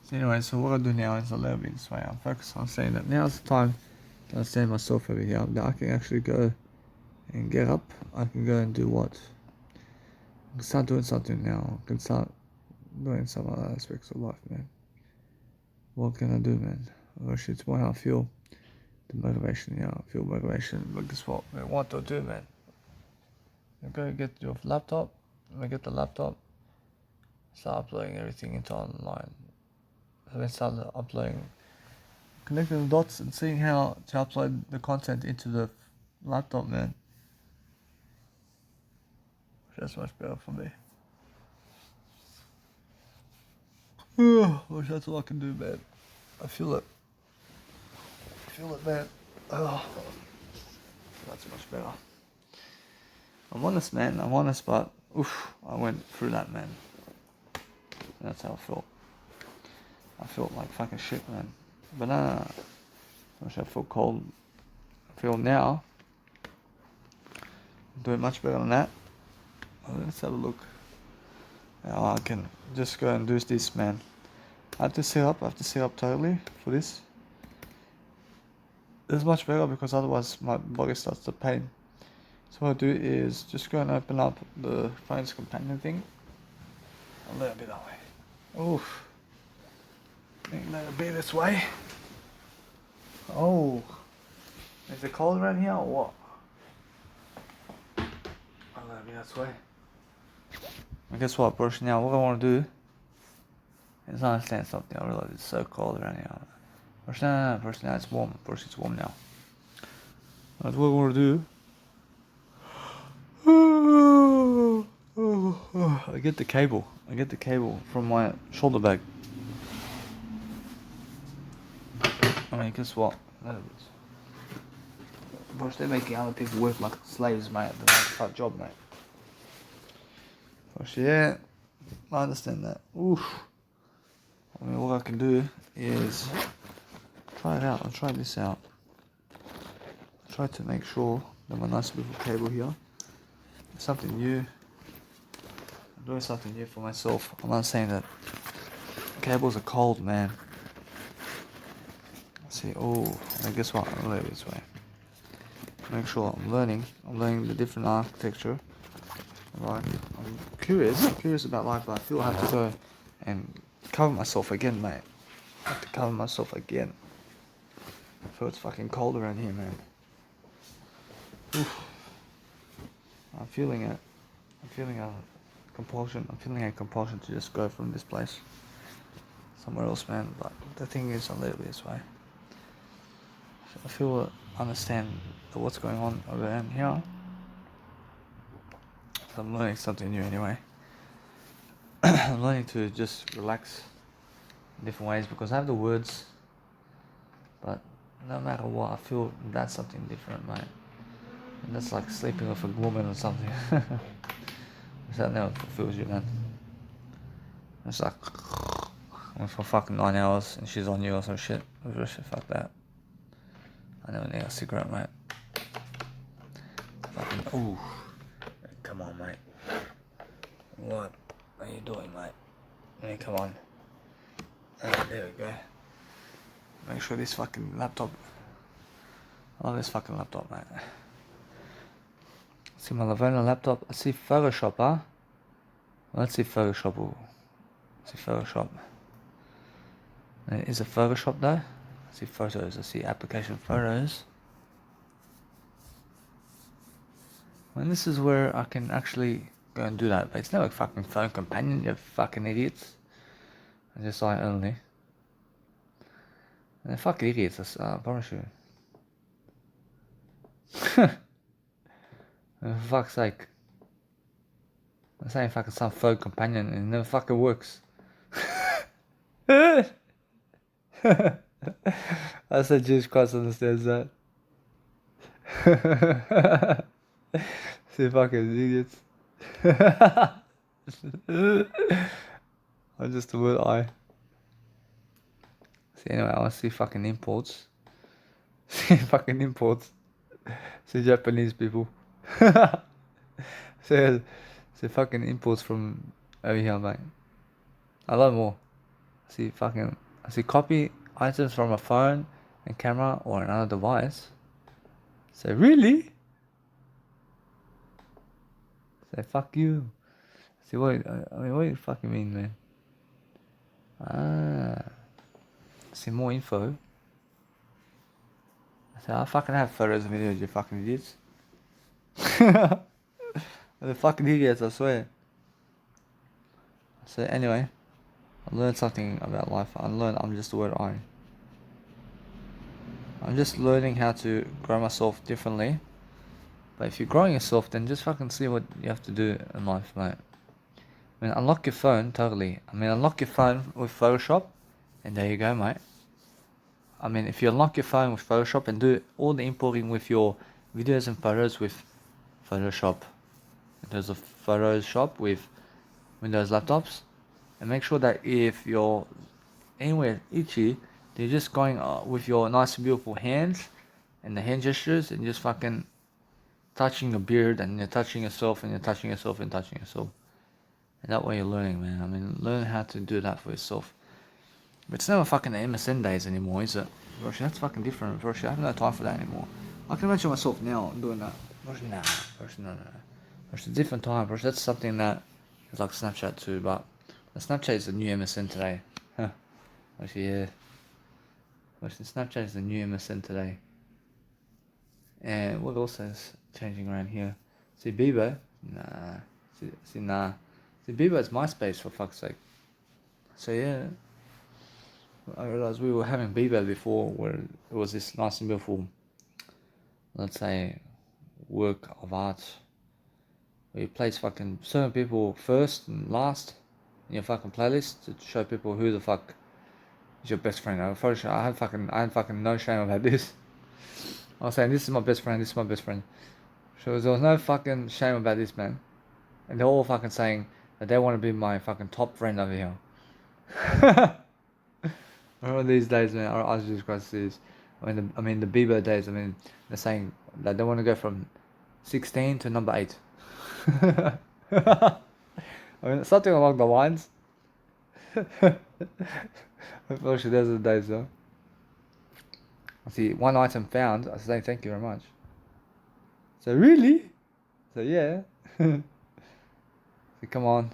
So anyway, so what I do now is a little bit this way. I'm focused on saying that now's the time to understand myself over here. That I can actually go and get up. I can go and do what? I can start doing something now. I can start doing some other aspects of life, man. What can I do, man? Oh shit, it's more how I feel. The motivation, yeah, I feel motivation. But guess what? Man, what do I do, man? You go get your laptop. I get the laptop. Start uploading everything into online. So then start uploading, connecting the dots and seeing how to upload the content into the laptop, man. That's much better for me. Wish that's all I can do, man. I feel it. I feel it, man. Oh, that's much better. I'm honest, man. I'm honest, but oof, I went through that, man. That's how I felt. I felt like fucking shit, man. But I wish I felt cold. I feel now. I'm doing much better than that. Let's have a look. Now I can just go and do this, man. I have to sit up totally for this. It's much better because otherwise my body starts to pain. So what I do is just go and open up the phone's companion thing. A little bit that way. Oof. Let it be this way. Oh. Is it cold around here or what? A little bit this way. And guess what, Brush? Now what I want to do is understand something. I realize it's so cold around here. Brush, no, Brush, now it's warm. Brush, it's warm now. That's what I want to do. I get the cable. I get the cable from my shoulder bag. I mean, guess what? Brush, they're making other people work like slaves, mate. The 9-to-5 job, mate. Brush, yeah, I understand that. Oof. I mean, what I can do is try it out. I'll try this out. Try to make sure that my nice little cable here is something new. I'm doing something new for myself. I'm not saying that cables are cold, man. See, oh, I guess what? I'll lay it this way. Make sure I'm learning the different architecture. Right, I'm curious about life, but I feel I have to go and cover myself again, mate. I have to cover myself again. I feel it's fucking cold around here, man. Oof. I'm feeling it. I'm feeling a compulsion. I'm feeling a compulsion to just go from this place somewhere else, man. But the thing is, a little bit this way. I feel understand what's going on around here. So I'm learning something new anyway. I'm learning to just relax in different ways because I have the words, but no matter what, I feel that's something different, mate. And that's like sleeping with a woman or something. That never fulfills you, man. It's like for fucking 9 hours and she's on you or some shit. Fuck that. I never need a cigarette, mate. Fucking ooh. Come on, mate. What are you doing, mate? Hey, come on. There we go. Make sure this fucking laptop. I love this fucking laptop, mate. See my Lavona laptop. I see Photoshop, huh? Let's see Photoshop. Ooh. Let's see Photoshop. Is it Photoshop though? I see photos. I see application photos. And this is where I can actually go and do that. But it's not a fucking phone companion, you fucking idiots. I just saw it only. And they're fucking idiots, I promise you. For fuck's sake. I'm saying fucking some phone companion and it never fucking works. I said Jesus Christ understands that. See fucking idiots. I'm just a little eye. See anyway, I want to see fucking imports. See fucking imports. See Japanese people. See fucking imports from over here, mate. A lot more. I see copy items from a phone and camera or another device. Say really? Say fuck you. See what what do you fucking mean, man? See more info. I say I fucking have photos and videos, you fucking idiots. The fucking idiots, I swear. So anyway, I learned something about life. I'm just the word I. I'm just learning how to grow myself differently. But if you're growing yourself, then just fucking see what you have to do in life, mate. I mean, unlock your phone, totally. I mean, unlock your phone with Photoshop, and there you go, mate. I mean, if you unlock your phone with Photoshop and do all the importing with your videos and photos with Photoshop, there's a Photoshop with Windows laptops, and make sure that if you're anywhere itchy, you're just going with your nice and beautiful hands and the hand gestures and just fucking touching your beard and you're touching yourself and you're touching yourself and touching yourself. And that way you're learning, man. I mean, learn how to do that for yourself. But it's never fucking the MSN days anymore, is it? Roshi, that's fucking different. Roshi, I have no time for that anymore. I can imagine myself now doing that. Roshi, nah. Roshi, no. Roshi, a different time. Roshi, that's something that is like Snapchat too, but the Snapchat is the new MSN today. Huh. Roshi, yeah. Roshi, Snapchat is the new MSN today. And what else is changing around here? See Bebo? Nah. Nah. See Bebo is MySpace, for fuck's sake. So yeah. I realized we were having Bebo before where it was this nice and beautiful, let's say, work of art where you place fucking certain people first and last in your fucking playlist to show people who the fuck is your best friend. I had fucking no shame about this. I was saying, this is my best friend, this is my best friend. So there was no fucking shame about this, man. And they're all fucking saying that they want to be my fucking top friend over here. Remember these days, man, I was just going to see this. I mean, the Bieber days, I mean, they're saying that they want to go from 16 to number 8. I mean, something along the lines. Unfortunately, those are the days, though. I see one item found. I say thank you very much. So really? So yeah. See, come on.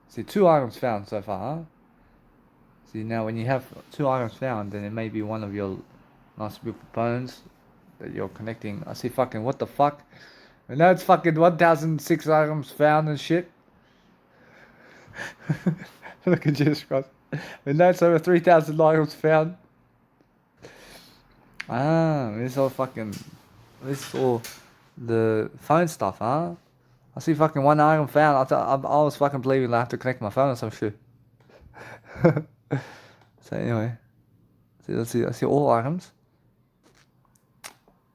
See, 2 items found so far, huh? See, now when you have 2 items found, then it may be one of your nice beautiful bones that you're connecting. I see fucking what the fuck? And now it's fucking 1,006 items found and shit. Look at Jesus Christ. And now it's over 3,000 items found. This is all the phone stuff, huh? I see fucking 1 item found. I was fucking believing I have to connect my phone or some shit. So anyway, I see all items.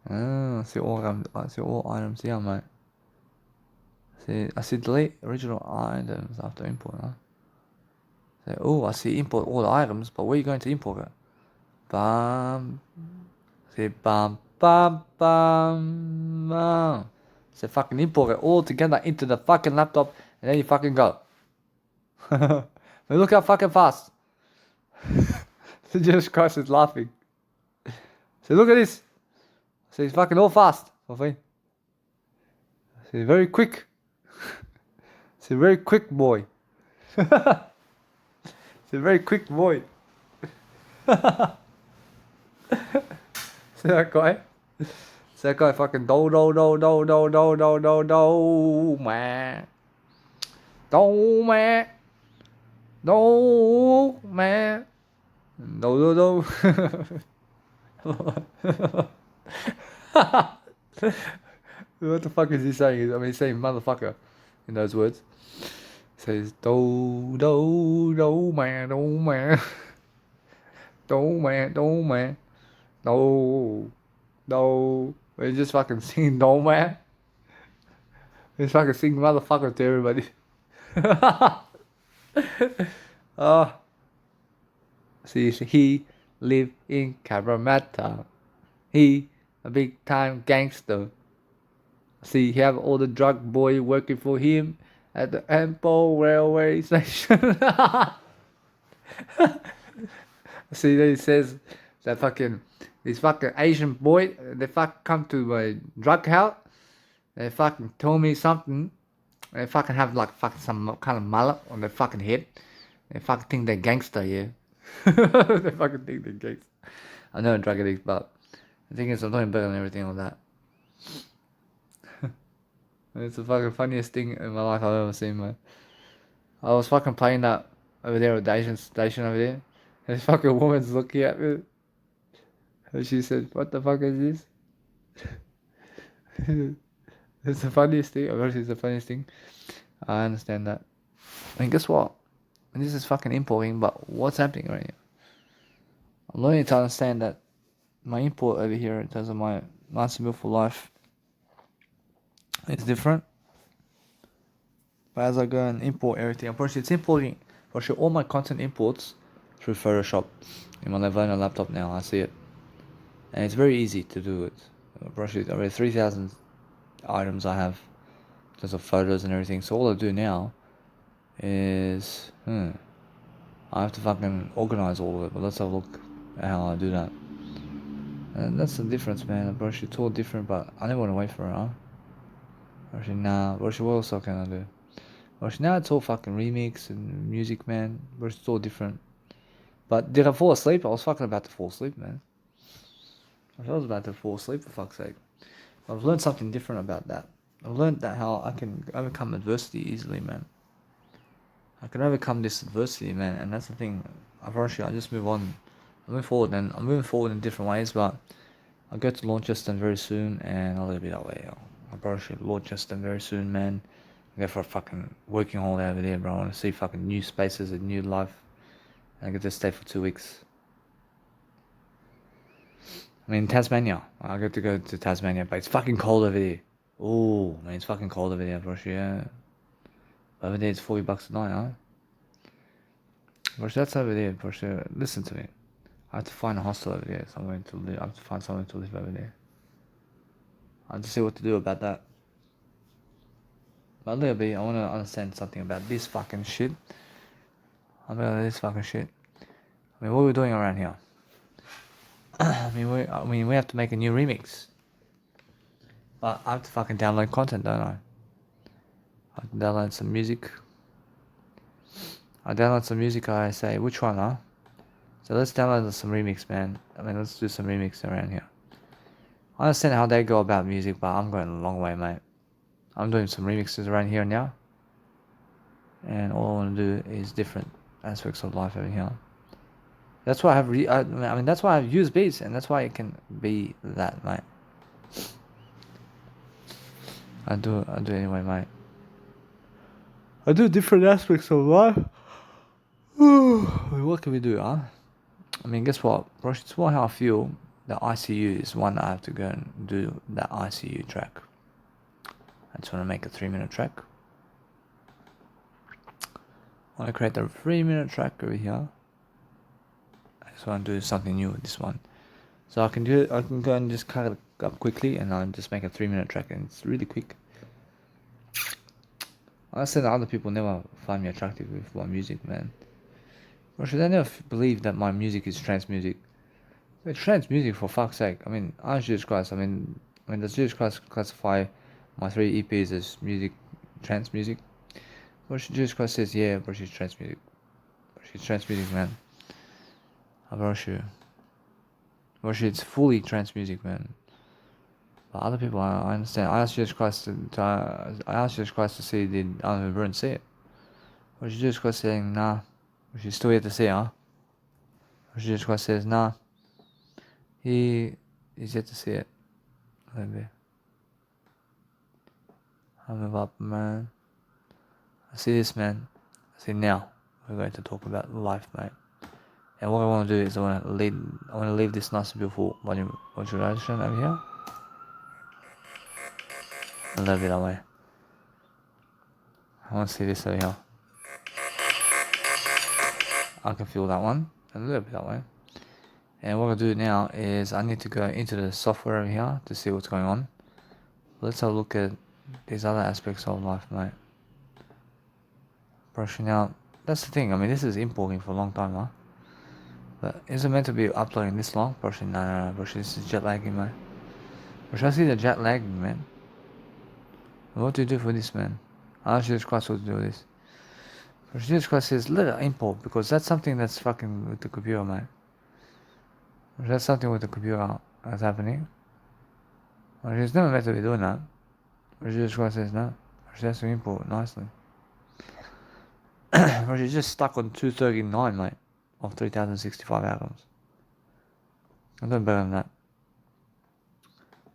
I see all items here, mate. I see delete original items after import, huh? I see import all the items, but where are you going to import it? Bam. See, bam, bam, bam, bam. So fucking import it all together into the fucking laptop, and then you fucking go. But look how fucking fast. Jesus Christ is laughing. So look at this. So he's fucking all fast. Okay. So he's very quick. He's a very quick boy. He's a very quick boy. See that guy? See that guy fucking do man. Do man. Do man. Do. What the fuck is he saying? I mean, he's saying motherfucker in those words. He says do man, do man, do man, do man, do. He's just fucking singing do man. He's fucking singing motherfucker to everybody. See, he live in Cabramatta. He a big time gangster. See, he have all the drug boy working for him at the Ample railway station. See, then he says that fucking this fucking Asian boy, they fucking come to my drug house. They fucking told me something. They fucking have like fucking some kind of mullet on their fucking head. They fucking think they're gangster, yeah. They fucking think they're gangster. I know a drug addict, but the thing is, I'm doing better than everything like that. It's the fucking funniest thing in my life I've ever seen, man. I was fucking playing that over there with the Asian station over there. And this fucking woman's looking at me. And she said, "What the fuck is this?" It's the funniest thing. Obviously, it's the funniest thing. I understand that. I mean, guess what? This is fucking importing, but what's happening right here? I'm learning to understand that my import over here in terms of my Nice and Beautiful Life is different. But as I go and import everything, unfortunately, it's importing. For sure, all my content imports through Photoshop in my Lenovo laptop now. I see it, and it's very easy to do it. Unfortunately, already 3,000 items I have in terms of photos and everything. So all I do now is I have to fucking organize all of it. But let's have a look at how I do that. And that's the difference, man. Unfortunately, it's all different. But I never want to wait for it, huh? Actually, nah. Actually, what else can I do? Actually, now it's all fucking remix and music, man. It's all different. But did I fall asleep? I was fucking about to fall asleep, man. I was about to fall asleep, for fuck's sake. I've learned something different about that. I've learned that how I can overcome adversity easily, man. I can overcome this adversity, man, and that's the thing. I just move on. I move forward, and I'm moving forward in different ways, but I'll go to Launceston very soon, and I'll be that way. I'll probably Launceston very soon, man. I'll go for a fucking working holiday over there, bro. I want to see fucking new spaces and new life. And I get to stay for 2 weeks. I mean, Tasmania. I get to go to Tasmania, but it's fucking cold over there. Oh, man, it's fucking cold over there, bro. Yeah. Over there, it's $40 a night, huh? Bro, that's over there, bro. Listen to me. I have to find a hostel over there, somewhere to live. I have to find somewhere to live over there. I have to see what to do about that. But a little bit, I want to understand something about this fucking shit. About this fucking shit. I mean, what are we doing around here? I mean, we have to make a new remix. But I have to fucking download content, don't I? I have to download some music. I download some music, I say, which one, huh? So let's download some remix, man. I mean, let's do some remix around here. I understand how they go about music, but I'm going a long way, mate. I'm doing some remixes around here now. And all I want to do is different aspects of life over here. That's why I mean, that's why I've used beats, and that's why it can be that, mate. I do anyway, mate. I do different aspects of life. What can we do, huh? I mean, guess what? It's more how I feel. The ICU is one I have to go and do that ICU track. I just want to make a 3-minute track. I want to create a 3-minute track over here. I just want to do something new with this one. So I can do it. I can go and just cut it up quickly, and I'll just make a 3-minute track, and it's really quick. I said that other people never find me attractive with my music, man. Or should I never believe that my music is trance music? It's trance music, for fuck's sake. I mean, ask Jesus Christ. I mean, does Jesus Christ classify my 3 EPs as music, trance music? Or should Jesus Christ says, yeah, bro, she's trance music. She's trance music, man. I brought you. Or it's fully trance music, man. But other people, I understand. I asked Jesus Christ to see, did Alan Burn see it? Or should Jesus Christ saying, nah. Or she's still yet to see it, huh? Or should Jesus Christ says, nah. He is yet to see it. Maybe. I move up, man. I see this, man. I see now. We're going to talk about life, mate. And what I want to do is I want to leave this nice and beautiful modulation over here. A little bit away. I want to see this over here. I can feel that one. A little bit that way. And what I'll do now is I need to go into the software over here to see what's going on. Let's have a look at these other aspects of life, mate. Brushing out that's the thing. I mean, this is importing for a long time, huh? But is it meant to be uploading this long? Bro, no, bro, this is jet lagging, man. Bro, I see the jet lagging, man. What do you do for this, man? I'll show you what to do with this. Bro, Jesus Christ says, let it import, because that's something that's fucking with the computer, man. Bro, that's something with the computer that's happening. Bro, it's never meant to be doing that. Bro, Jesus Christ says, no. Bro, she has to import nicely. Bro, she's just stuck on 239, mate, of 3065 albums. I'm doing better than that.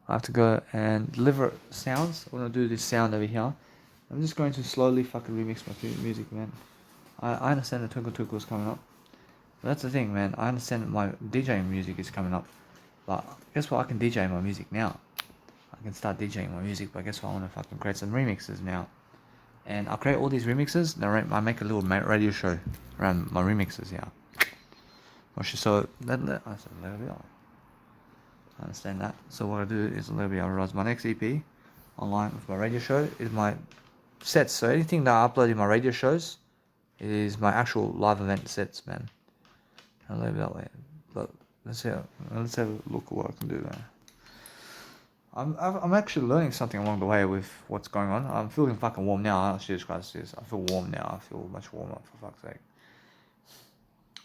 I have to go and deliver sounds. I want to do this sound over here. I'm just going to slowly fucking remix my music, man. I understand the Twinkle Twinkle is coming up. But that's the thing, man. I understand my DJing music is coming up. But guess what? I can DJ my music now. I can start DJing my music, but guess what? I want to fucking create some remixes now. And I'll create all these remixes, and I make a little radio show around my remixes, yeah. So, I understand that. So what I do is I'll release my next EP online with my radio show is my sets. So anything that I upload in my radio shows is my actual live event sets, man. I'll leave it that way. But let's have a look at what I can do, man. I'm actually learning something along the way with what's going on. I'm feeling fucking warm now. Jesus Christ, I feel warm now. I feel much warmer, for fuck's sake.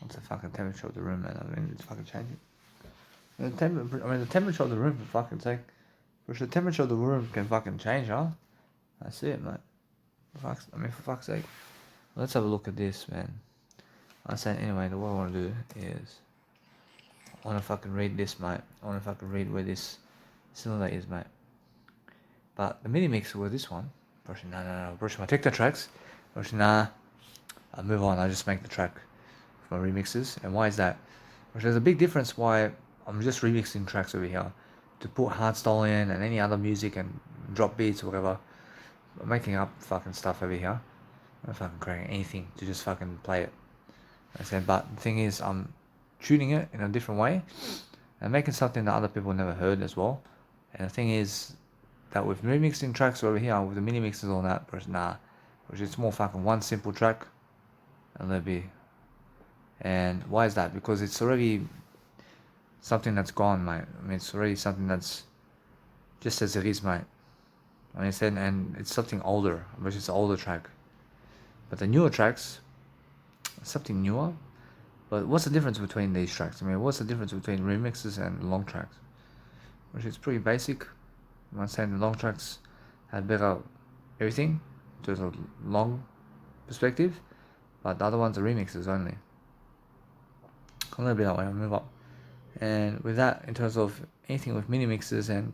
What's the fucking temperature of the room, man? I mean, it's fucking changing. The temperature of the room, for fucking sake. Which the temperature of the room can fucking change, huh? I see it, mate. For fuck's sake. Let's have a look at this, man. I'm saying, anyway, what I want to do is... I want to fucking read this, mate. I want to fucking read where this cylinder is, mate. But the mini mixer with this one... Brushing, no. Brushing my techno tracks. Brushing, nah. I'll move on. I'll just make the track for my remixes. And why is that? Because there's a big difference why I'm just remixing tracks over here. To put hardstyle in and any other music and drop beats or whatever. I'm making up fucking stuff over here. I'm not fucking creating anything to just fucking play it. I said, but the thing is, I'm tuning it in a different way and making something that other people never heard as well. And the thing is that with remixing tracks over here, with the mini mixes on that, which is more fucking one simple track and let it be. And why is that? Because it's already something that's gone, mate. I mean, it's already something that's just as it is, mate. I mean, and it's something older, which is an older track. But the newer tracks, something newer. But what's the difference between these tracks? I mean, what's the difference between remixes and long tracks? Which is pretty basic. I'm saying the long tracks have better everything, there's a long perspective, but the other ones are remixes only. A little bit that way, I'll move up. And with that, in terms of anything with mini mixes and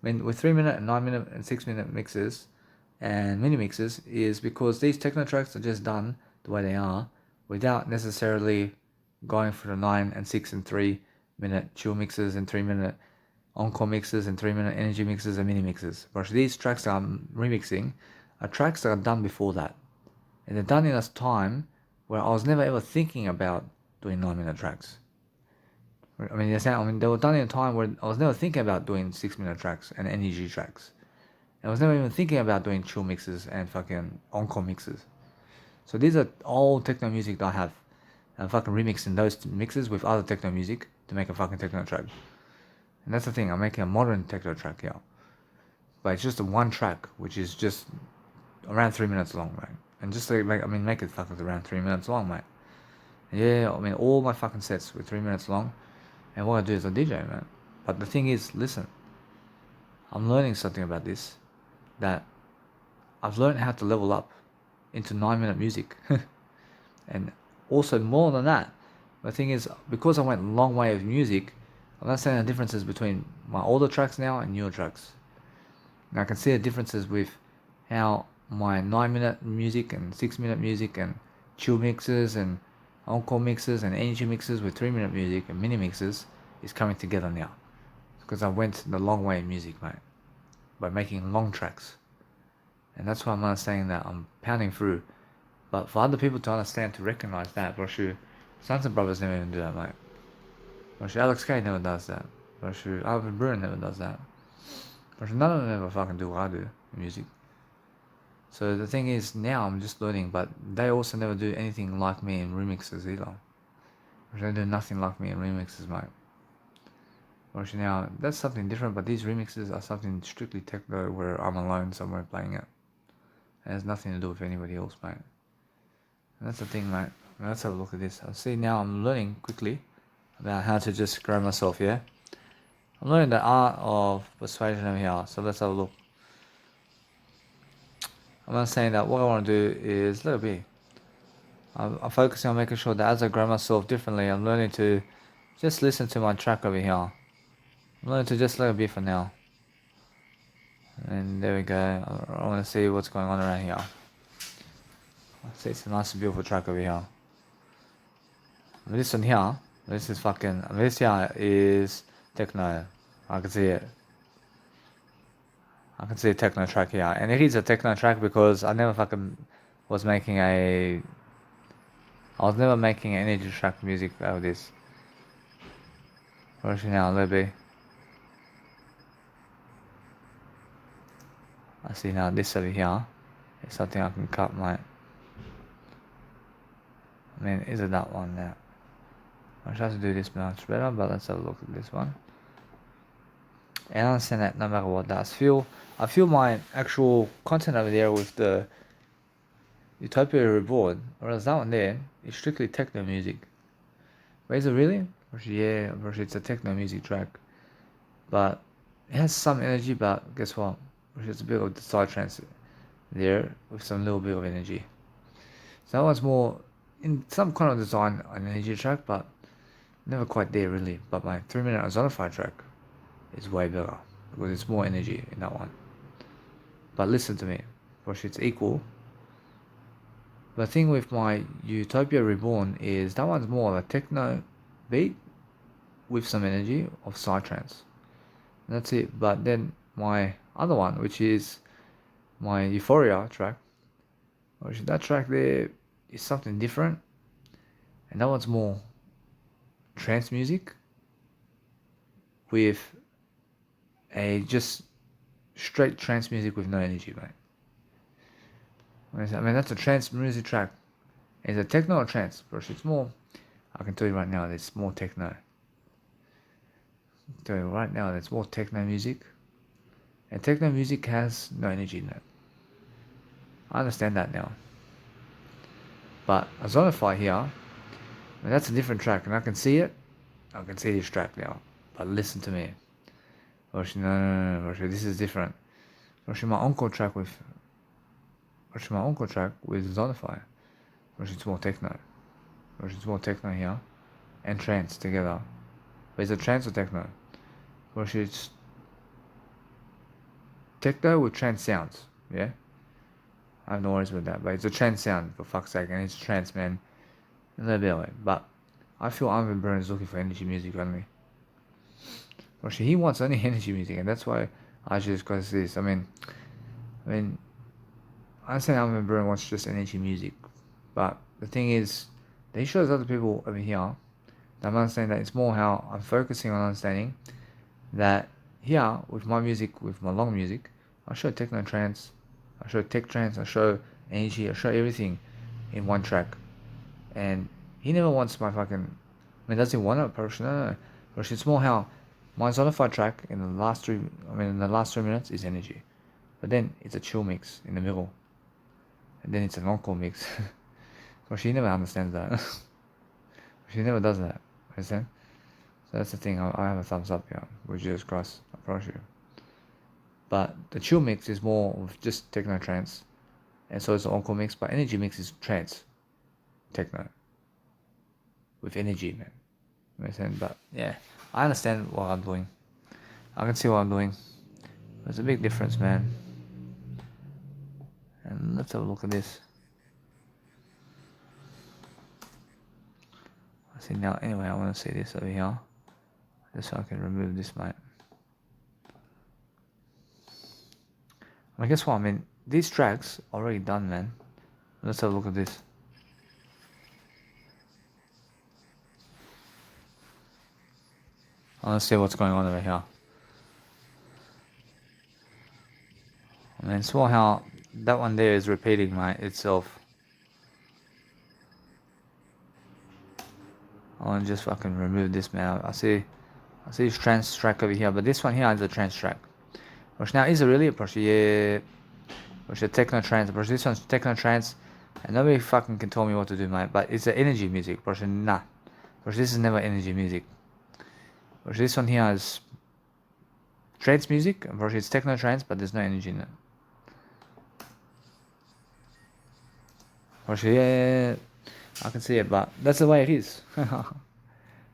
with 3 minute and 9 minute and 6 minute mixes and mini mixes, is because these techno tracks are just done the way they are without necessarily going for the 9 and 6 and 3 minute chill mixes and 3 minute encore mixes and 3 minute energy mixes and mini mixes. But these tracks that I'm remixing are tracks that are done before that. And they're done in a time where I was never ever thinking about doing 9 minute tracks. I mean, they were done in a time where I was never thinking about doing 6 minute tracks and energy tracks. I was never even thinking about doing chill mixes and fucking encore mixes. So these are all techno music that I have. I'm fucking remixing those mixes with other techno music to make a fucking techno track. And that's the thing, I'm making a modern techno track here. But it's just a one track, which is just around 3 minutes long, right? And just to make it fucking around 3 minutes long, mate. Yeah, I mean, all my fucking sets were 3 minutes long. And what I do is I DJ, man. But the thing is, listen, I'm learning something about this, that I've learned how to level up into 9 minute music. And also more than that, the thing is, because I went a long way with music, I'm not saying the differences between my older tracks now and newer tracks. And I can see the differences with how my 9 minute music and 6 minute music and chill mixes and encore mixes and energy mixes with 3 minute music and mini mixes is coming together now. Because I went the long way in music, mate, by making long tracks. And that's why I'm not saying that I'm pounding through. But for other people to understand, to recognize that, Broshu, Sons and Brothers never even do that, mate. Broshu, Alex K never does that. Broshu, Alvin Bruin never does that. Broshu, none of them ever fucking do what I do in music. So the thing is, now I'm just learning, but they also never do anything like me in remixes either. They do nothing like me in remixes, mate. Which now, that's something different, but these remixes are something strictly techno where I'm alone somewhere playing it. It has nothing to do with anybody else, mate. And that's the thing, mate. Let's have a look at this. I see now I'm learning quickly about how to just grow myself, yeah? I'm learning the art of persuasion over here, so let's have a look. I'm not saying that what I want to do is let it be. I'm focusing on making sure that as I grow myself differently, I'm learning to just listen to my track over here. I'm learning to just let it be for now. And there we go. I want to see what's going on around here. I see it's a nice and beautiful track over here. This one here, this here is techno. I can see it. I can see a techno track here. And it is a techno track because I was making a... I was never making an energy track music out of this. Where's it now, Libby? I see now this over here is something I can cut, mate. I mean, is it that one now? I try to do this much better, but let's have a look at this one. And I understand that no matter what does feel, I feel my actual content over there with the Utopia Reborn, whereas that one there is strictly techno music. But is it really? Yeah, it's a techno music track. But it has some energy, but guess what? It's a bit of the side trance there with some little bit of energy. So that one's more in some kind of design an energy track, but never quite there really. But my 3-minute Ozonify track is way better because it's more energy in that one. But listen to me, it's equal. The thing with my Utopia Reborn is that one's more of a techno beat with some energy of psytrance. That's it. But then my other one, which is my Euphoria track, that track there is something different, and that one's more trance music with a just straight trance music with no energy, mate. I mean, that's a trance music track. It's a techno or trance, bro. It's more, I can tell you right now, it's more techno. I'll tell you right now, it's more techno music. And techno music has no energy in it. I understand that now. But Ozonify here, I mean, that's a different track, and I can see it. I can see this track now. But listen to me. No, this is different. My Encore track with Zonify. It's more techno. It's more techno here. And trance together. But is it trance or techno? It's techno with trance sounds. Yeah? I have no worries with that. But it's a trance sound, for fuck's sake. And it's trance, man. A little bit away. But I feel Armin Burn is looking for energy music only. He wants only energy music, and that's why I just got this. I mean, I say Armin Burn wants just energy music, but the thing is, that he shows other people over here that I'm understanding that it's more how I'm focusing on understanding that here with my music, with my long music, I show techno trance, I show tech trance, I show energy, I show everything in one track, and he never wants my fucking. I mean, does he want it? Probably no. But it's more how my Zonify track in the last 3 minutes is energy. But then it's a chill mix in the middle. And then it's an encore mix. Well, she never understands that. She never does that. Understand? So that's the thing. I have a thumbs up here with Jesus Christ. I promise you. But the chill mix is more of just techno trance. And so it's an encore mix. But energy mix is trance. Techno. With energy, man. Understand? But yeah. I understand what I'm doing. I can see what I'm doing. There's a big difference, man. And let's have a look at this. I see now, anyway, I want to see this over here. Just so I can remove this, mate. I guess what? I mean, these tracks are already done, man. Let's have a look at this. I want to see what's going on over here. I mean, it's more how that one there is repeating, mate, itself. I want to just fucking remove this, man. I see this trance track over here, but this one here is a trance track. Which now is it really? Which a techno trance. Which this one's techno trance, and nobody fucking can tell me what to do, mate. But it's a energy music. Which nah. Which this is never energy music. Which this one here is trance music. Which it's techno trance, but there's no energy in it. Which yeah, I can see it, but that's the way it is.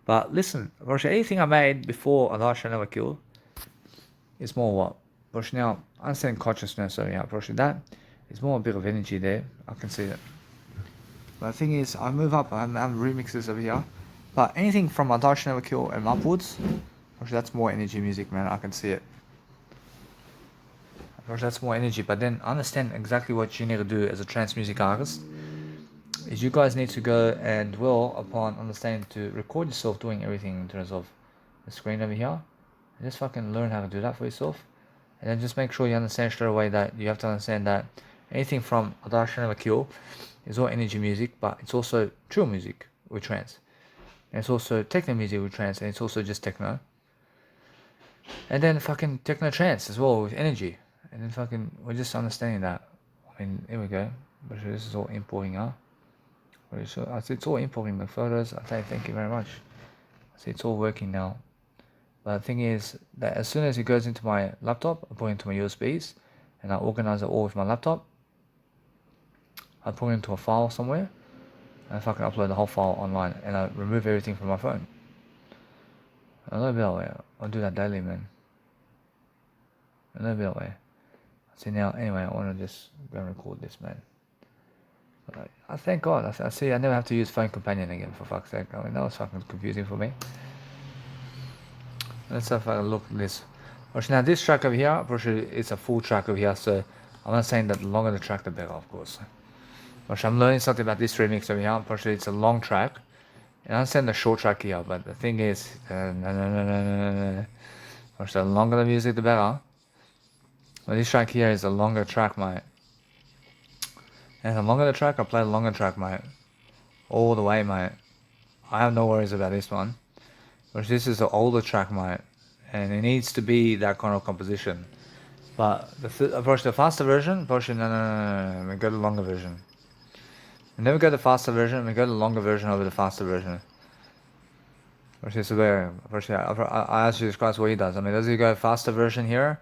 But listen, Rosh, anything I made before Allah Shall Never Kill is more what? Rosh, now, understanding consciousness over here, Rosh, that is more a bit of energy there. I can see that. But the thing is, I move up, I have remixes over here. But anything from Allah Shall Never Kill and upwards, Rosh, that's more energy music, man. I can see it. Rosh, that's more energy. But then understand exactly what you need to do as a trance music artist. Is you guys need to go and dwell upon understanding to record yourself doing everything in terms of the screen over here. And just fucking learn how to do that for yourself. And then just make sure you understand straight away that you have to understand that anything from Allah Shall Never Kill is all energy music, but it's also true music with trance. And it's also techno music with trance, and it's also just techno. And then fucking techno trance as well with energy. And then fucking, we're just understanding that. I mean, here we go. But this is all importing out. So I see it's all importing the photos. I say thank you very much. I see it's all working now. But the thing is that as soon as it goes into my laptop, I put it into my USBs and I organize it all with my laptop. I put it into a file somewhere and I fucking upload the whole file online and I remove everything from my phone. A little bit that way. I'll do that daily, man. A little bit that way. See now, anyway, I want to just go and record this, man. I thank God. I see I never have to use Phone Companion again, for fuck's sake. I mean, that was fucking confusing for me. Let's have a look at this. Now, this track over here, it's a full track over here, so I'm not saying that the longer the track, the better, of course. I'm learning something about this remix over here. Unfortunately, it's a long track. And I understand the short track here, but the thing is, the longer the music, the better. But this track here is a longer track, mate. And the longer the track, I play the longer track, mate. All the way, mate. I have no worries about this one. But this is the older track, mate. And it needs to be that kind of composition. But approach the faster version, no. We go to the longer version. We never go to the faster version, we go to the longer version over the faster version. Which is where, I asked Jesus Christ what he does. I mean, does he go faster version here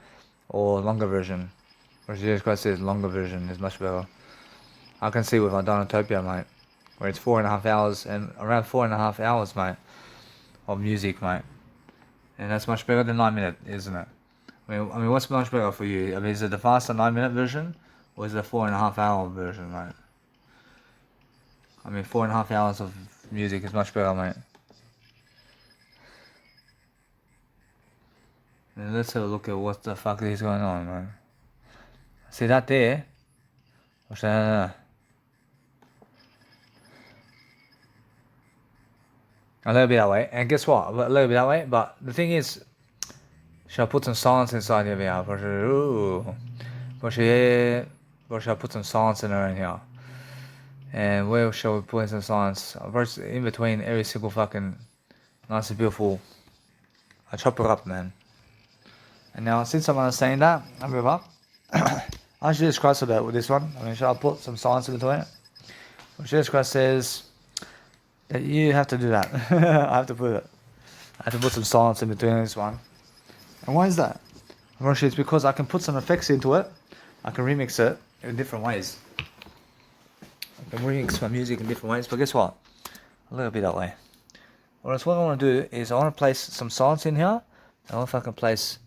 or longer version? Which Jesus Christ says longer version is much better. I can see with my Donatopia, mate, where it's 4.5 hours and around 4.5 hours, mate, of music, mate. And that's much better than 9 minutes, isn't it? I mean, what's much better for you? I mean, is it the faster 9-minute version or is it the 4.5 hour version, mate? I mean, 4.5 hours of music is much better, mate. And let's have a look at what the fuck is going on, man. See that there? What's that? A little bit that way, and guess what? A little bit that way, but the thing is, should I put some silence inside here? Or should I put some silence in here? And where shall we put in some silence? First, in between every single fucking nice and beautiful, I chop it up, man. And now, since I'm saying that, I move up. I should just cross a bit with this one. I mean, should I put some silence in between it? Well, Jesus Christ says that you have to do that. I have to put some silence in between this one. And why is that? It's because I can put some effects into it. I can remix it in different ways. I can remix my music in different ways, but guess what? A little bit that way. Whereas what I want to do is I want to place some silence in here. I want if I can place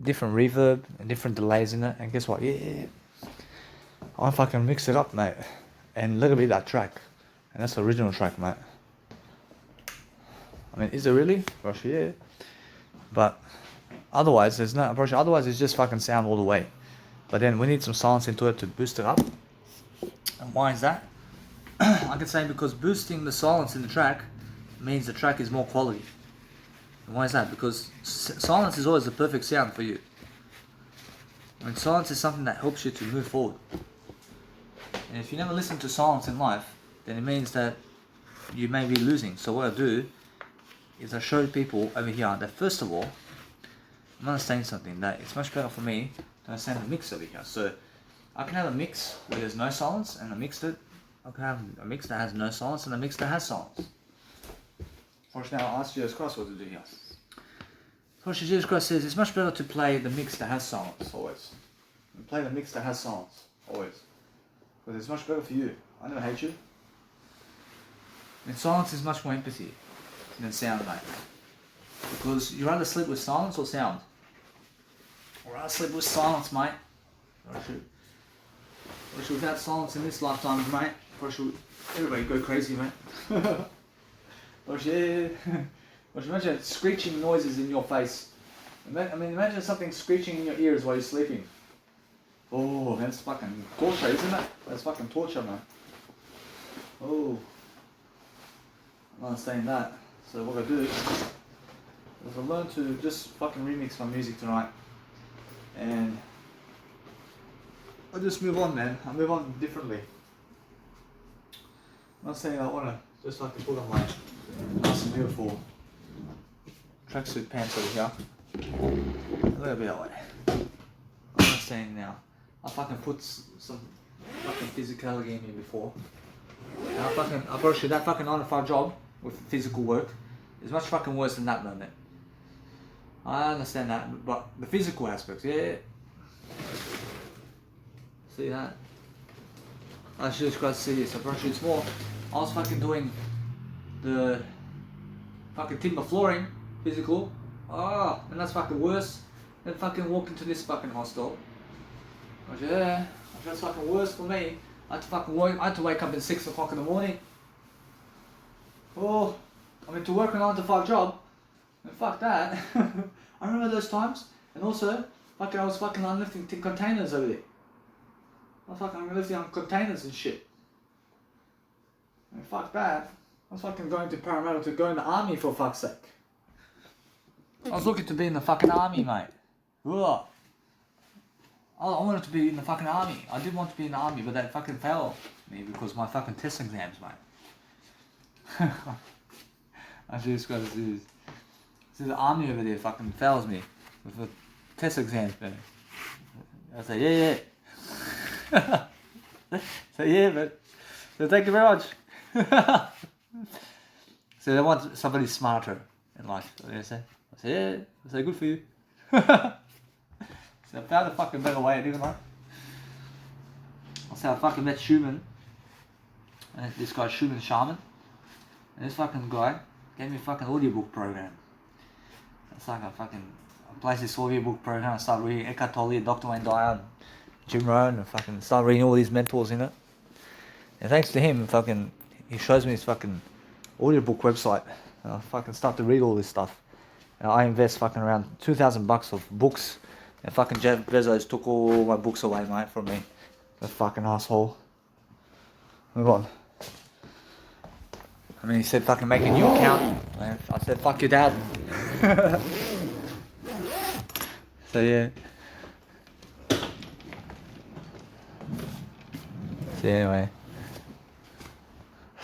different reverb and different delays in it. And guess what? Yeah. I want if I can mix it up, mate. And a little bit of that track. And that's the original track, mate. I mean, is it really? Gosh, yeah. But otherwise, there's no approach. Otherwise, it's just fucking sound all the way. But then we need some silence into it to boost it up. And why is that? I can say because boosting the silence in the track means the track is more quality. And why is that? Because silence is always the perfect sound for you. And silence is something that helps you to move forward. And if you never listen to silence in life, then it means that you may be losing. So what I do is I show people over here that first of all, I'm understanding something, that it's much better for me to understand the mix over here. So I can have a mix where there's no silence, and I can have a mix that has no silence and a mix that has silence. First now I'll ask Jesus Christ what to do here. First Jesus Christ says it's much better to play the mix that has silence always. And play the mix that has silence always. Because it's much better for you. I never hate you. And silence is much more empathy than sound, mate. Because you rather sleep with silence or sound? Or rather sleep with silence, mate. Or should without silence in this lifetime, mate. Or should everybody go crazy, mate. Or should imagine screeching noises in your face. Imagine something screeching in your ears while you're sleeping. Oh, that's fucking torture, isn't it? That's fucking torture, man. Oh. I'm not saying that. So what I do is I learn to just fucking remix my music tonight. And I just move on, man. I move on differently. I'm not saying I want to just fucking put on my nice and beautiful tracksuit pants over here. A little bit that way. I'm not saying now. I fucking put some fucking physicality in me before. And I approach that fucking 9 to 5 job with physical work is much fucking worse than that, though, man. I understand that, but the physical aspects, yeah. See that? I should just got to see this. I approach it's more. I was fucking doing the fucking timber flooring, physical. Oh, and that's fucking worse than fucking walking to this fucking hostel. Yeah, that's fucking worse for me. I had to fucking work. I had to wake up at 6 o'clock in the morning. Oh, I mean to work a 9 to 5 job. And fuck that. I remember those times. And also, fucking I was fucking unlifting containers over there. I was fucking lifting on containers and shit. And fuck that. I was fucking going to Parramatta to go in the army for fuck's sake. I was looking to be in the fucking army, mate. Ugh. I wanted to be in the fucking army. I did want to be in the army, but that fucking failed me because my fucking test exams, mate. I just got to do. See, the army over there fucking fails me with the test exams, man. I say, yeah. Say, yeah, man. So thank you very much. So they want somebody smarter in life. I say, yeah. I say, good for you. So I found a fucking better way, didn't I? I say I fucking met Schumann. And this guy Schumann Shaman. And this fucking guy gave me a fucking audiobook program. It's like I placed this audiobook program. I started reading Eckhart Tolle, Dr. Wayne Dyer, Jim Rohn, and fucking started reading all these mentors in it. And thanks to him, he shows me his fucking audiobook website. And I fucking start to read all this stuff. And I invest fucking around $2,000 of books. And fucking Jeff Bezos took all my books away, mate, from me. That fucking asshole. Move on. I mean, he said fucking make a new account. I said fuck your dad. So yeah. So anyway.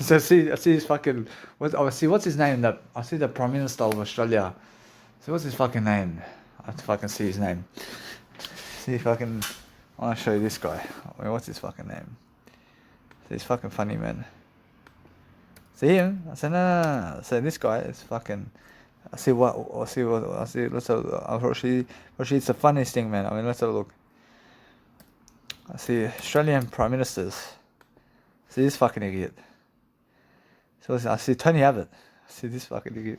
So I see this fucking what's his name? I see the Prime Minister of Australia. So what's his fucking name? I have to fucking see his name. See if I want to show you this guy. I mean, what's his fucking name? So he's fucking funny, man. See him? I said no. I said this guy is fucking. Let's it's the funniest thing, man. I mean, let's have a look. I see Australian Prime Ministers. See this fucking idiot. So I see Tony Abbott. I see this fucking idiot.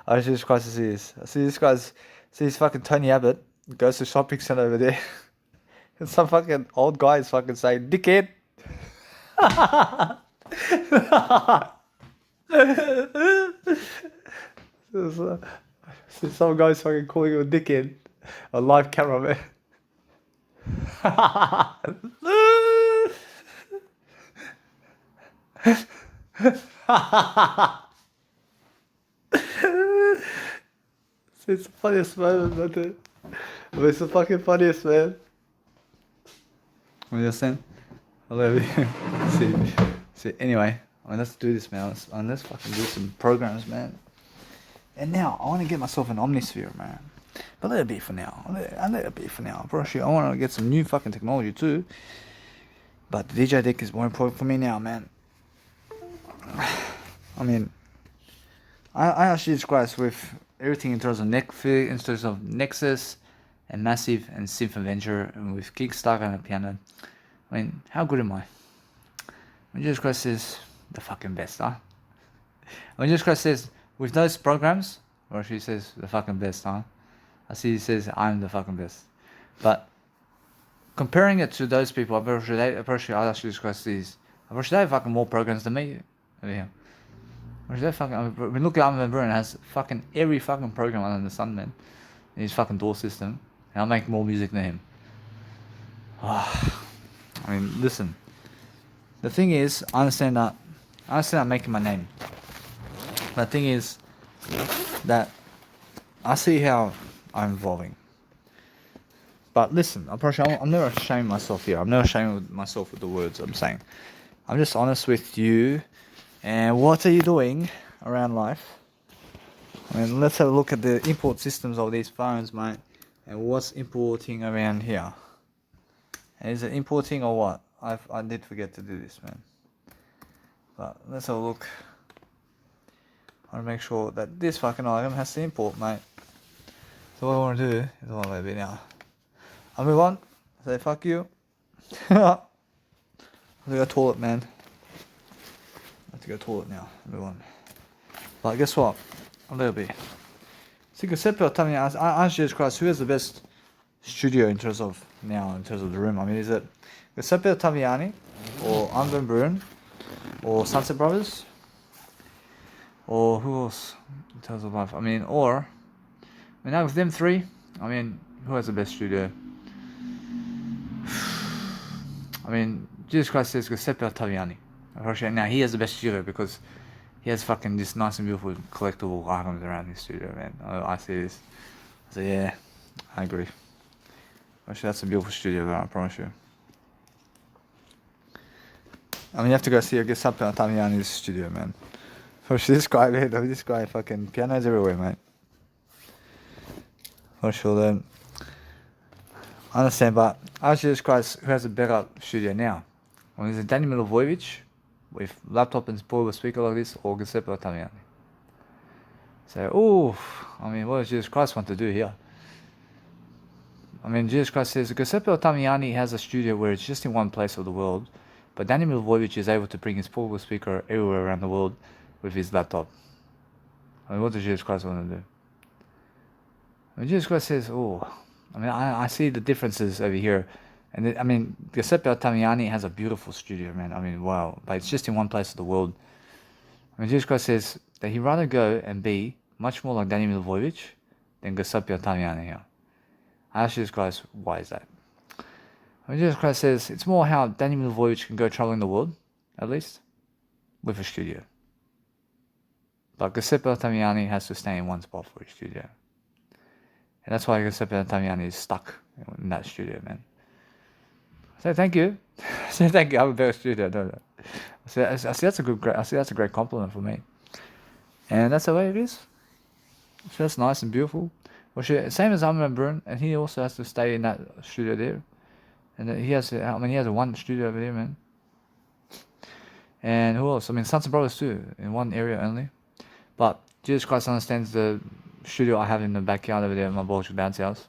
I was just surprised to see this. I see this fucking Tony Abbott goes to shopping centre over there. And some fucking old guy is fucking saying, dickhead. Some guy's fucking calling him a dickhead. A live camera, man. It's the funniest moment, but it's the fucking funniest, man. You understand? See, anyway, let's do this, man. Let's fucking do some programs, man. And now, I want to get myself an Omnisphere, man. But let it be for now. Let it be for now. Bro, I want to get some new fucking technology, too. But the DJ deck is more important for me now, man. I mean, I actually describe with everything in terms of Nexus and Massive and Synth Avenger and with Kickstarter and a piano. I mean, how good am I? When Jesus Christ says the fucking best, huh? When Jesus Christ says with those programs, or she says the fucking best, huh? I see he says I'm the fucking best. But comparing it to those people, I ask Jesus Christ is they have fucking more programs than me. Yeah. When look at Armin van Buuren has fucking every fucking program under the sun, man. In his fucking DAW system. And I'll make more music than him. I mean, listen. The thing is, I understand I'm making my name. But the thing is that I see how I'm evolving. But listen, I'm never ashamed myself here. I'm never ashamed of myself with the words I'm saying. I'm just honest with you. And what are you doing around life? I mean, let's have a look at the import systems of these phones, mate. And what's importing around here? And is it importing or what? I did forget to do this, man. But let's have a look. I want to make sure that this fucking item has to import, mate. So what I want to do is I want to leave it now. I'll move on. Say fuck you. I have to go toilet, man. I have to go toilet now. Move on. But guess what? A little bit. See, Giuseppe, tell me, ask Jesus Christ, who has the best studio in terms of the room? I mean, is it Giuseppe Ottaviani, or Armin van Buuren, or Sunset Brothers, or who else in terms of life? I mean, now with them three, I mean, who has the best studio? I mean, Jesus Christ says Giuseppe Ottaviani. Now he has the best studio because he has fucking this nice and beautiful collectible items around his studio, man. I see this. I say, yeah, I agree. Actually, that's a beautiful studio, man, I promise you. I mean, you have to go see Giuseppe Ottaviani's studio, man. For sure, this guy fucking pianos everywhere, mate. For sure, then. I understand, but ask Jesus Christ, who has a better studio now? Well, is it Danny Milivojevic with laptop and portable speaker like this, or Giuseppe Ottaviani? So, I mean, what does Jesus Christ want to do here? I mean, Jesus Christ says Giuseppe Ottaviani has a studio where it's just in one place of the world, but Danny Milivojevic is able to bring his portable speaker everywhere around the world with his laptop. I mean, what does Jesus Christ want to do? I mean, Jesus Christ says, I see the differences over here. And I mean, Giuseppe Ottaviani has a beautiful studio, man. I mean, wow. But it's just in one place of the world. I mean, Jesus Christ says that he'd rather go and be much more like Danny Milivojevic than Giuseppe Ottaviani here. I ask Jesus Christ, why is that? I mean, Jesus Christ says it's more how Danny Milivojevic can go traveling the world, at least, with a studio. But Giuseppe Ottaviani has to stay in one spot for his studio. And that's why Giuseppe Ottaviani is stuck in that studio, man. Say thank you. Say thank you. I have a better studio, don't I? I see that's a great compliment for me. And that's the way it is. So that's nice and beautiful. Well, same as Armin van Buuren, and he also has to stay in that studio there. And he has a one studio over there, man. And who else? I mean, Sons and Brothers too, in one area only. But Jesus Christ understands the studio I have in the backyard over there at my Bolshevik bouncy house.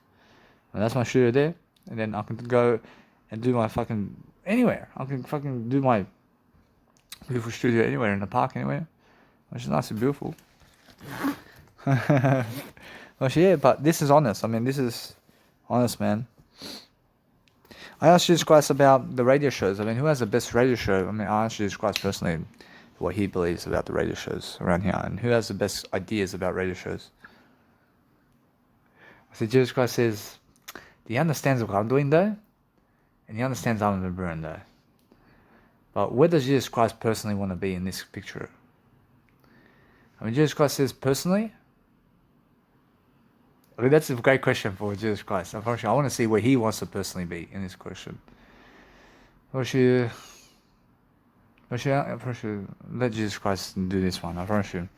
And that's my studio there. And then I can go and do my fucking anywhere. I can fucking do my beautiful studio anywhere, in the park anywhere. Which is nice and beautiful. Well, yeah, but this is honest. I mean, this is honest, man. I asked Jesus Christ about the radio shows. I mean, who has the best radio show? I mean, I asked Jesus Christ personally what he believes about the radio shows around here. And who has the best ideas about radio shows? I said, Jesus Christ says, he understands what I'm doing though. And he understands Armin van Buuren though. But where does Jesus Christ personally want to be in this picture? I mean, Jesus Christ says, personally? I mean, that's a great question for Jesus Christ. Unfortunately, I want to see where he wants to personally be in this question. I promise you, let Jesus Christ do this one. I promise you.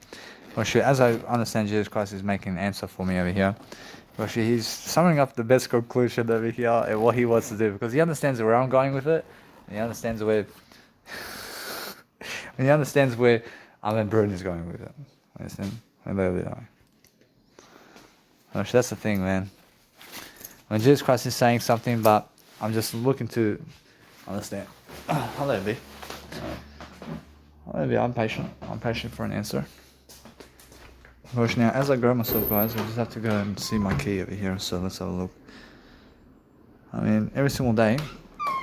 As I understand, Jesus Christ is making an answer for me over here. He's summing up the best conclusion over here and what he wants to do, because he understands where I'm going with it. And he understands where Armin Burn is going with it. Understand? That's the thing, man. When Jesus Christ is saying something, but I'm just looking to understand. Hello, V. Hello, V. I'm patient. I'm patient for an answer. Now, as I grow myself, guys, I just have to go and see my key over here. So let's have a look. I mean, every single day,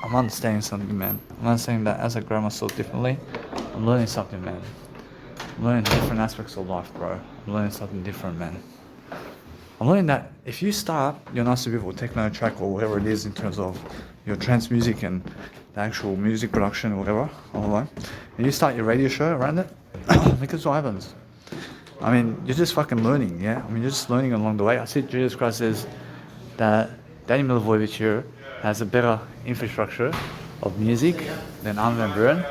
I'm understanding something, man. I'm understanding that as I grow myself differently, I'm learning something, man. I'm learning different aspects of life, bro. I'm learning something different, man. I'm learning that if you start your nice beautiful techno track or whatever it is in terms of your trance music and the actual music production or whatever, online, and you start your radio show around it, because what happens? I mean, you're just fucking learning, yeah? I mean, you're just learning along the way. I see Jesus Christ says that Danny Milivojevic here has a better infrastructure of music than Armin van Buuren.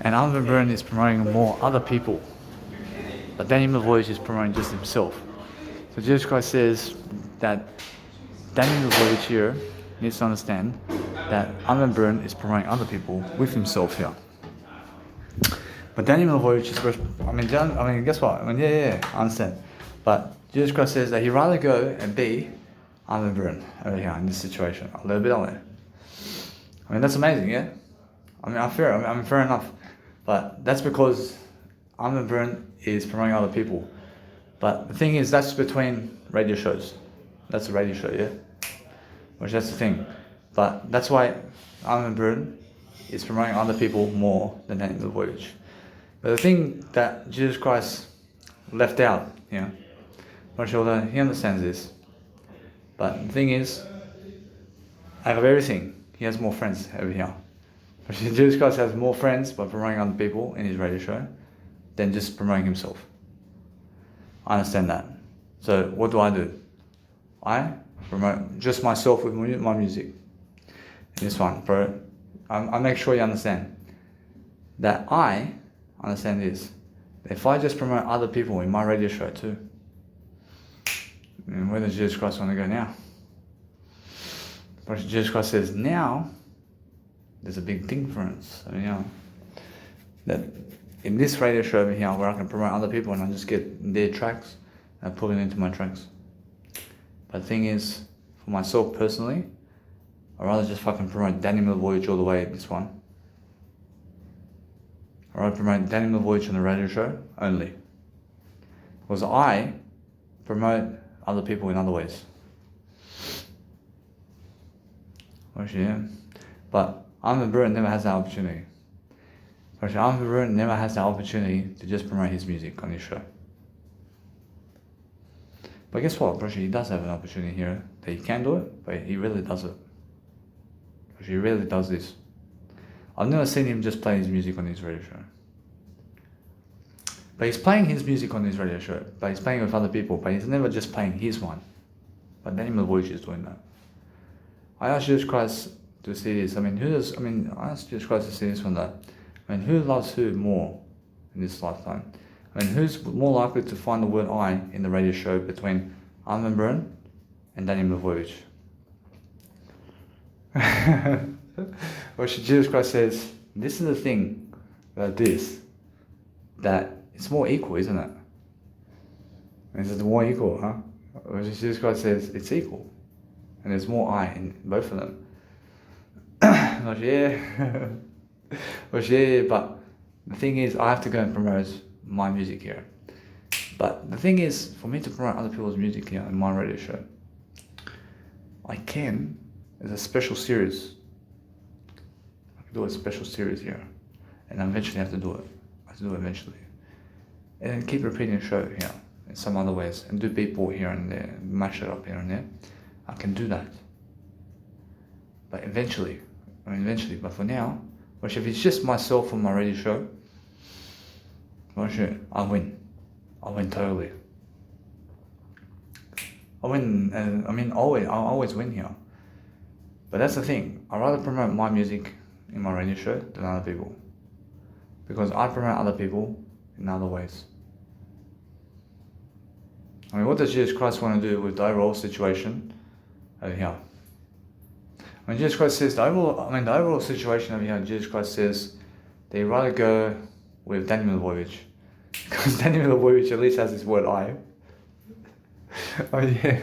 And Armin van Buuren is promoting more other people. But Danny Milivojevic is promoting just himself. So Jesus Christ says that Danny Milivojevic here needs to understand that Armin van Buuren is promoting other people with himself here. But Danny Milivojevic is, guess what? I understand. But Jesus Christ says that he'd rather go and be Armin van Buuren over here in this situation. A little bit on it. I mean, that's amazing, yeah? Fair enough. But that's because Armin van Buuren is promoting other people. But the thing is, that's between radio shows. That's a radio show, yeah? Which that's the thing. But that's why Armin van Buuren is promoting other people more than Danny Milivojevic. But the thing that Jesus Christ left out, although he understands this, but the thing is, out of everything, he has more friends over here. Jesus Christ has more friends by promoting other people in his radio show than just promoting himself. I understand that. So what do? I promote just myself with my music. In this one, bro, I make sure you understand that I understand this. If I just promote other people in my radio show too, where does Jesus Christ want to go now? But Jesus Christ says now, there's a big difference. That in this radio show over here, where I can promote other people and I just get their tracks and put it into my tracks. But the thing is, for myself personally, I'd rather just fucking promote Danny Milivojevic all the way at this one. I'd rather promote Danny Milivojevic on the radio show only. Because I promote other people in other ways. But Armin van Buuren never has that opportunity. Armin van Buuren never has the opportunity to just promote his music on his show. But guess what? He does have an opportunity here that he can do it, but he really does it. He really does this. I've never seen him just play his music on his radio show. But he's playing his music on his radio show, but he's playing with other people, but he's never just playing his one. But Danny Milivojevic is doing that. I asked Jesus Christ to see this. I asked Jesus Christ to see this one that, who loves who more in this lifetime? Who's more likely to find the word I in the radio show between Armin van Buuren and Danny Milivojevic? Jesus Christ says, this is the thing about this, that it's more equal, isn't it? Is it more equal, huh? Jesus Christ says it's equal. And there's more I in both of them. But the thing is, I have to go and promote my music here. But the thing is, for me to promote other people's music here in my radio show, I can, as a special series. I can do a special series here. And I eventually have to do it. I have to do it eventually. And then keep repeating the show here in some other ways. And do people here and there, mash it up here and there. I can do that. But eventually, but for now, if it's just myself on my radio show, I win. I win totally. I win, I'll always win here. But that's the thing, I'd rather promote my music in my radio show than other people. Because I promote other people in other ways. I mean, what does Jesus Christ want to do with the overall situation over here? I mean, Jesus Christ says the overall situation over here, Jesus Christ says they'd rather go with Daniel Milovojevic. Because Daniel Milovojevic at least has his word I. Oh yeah.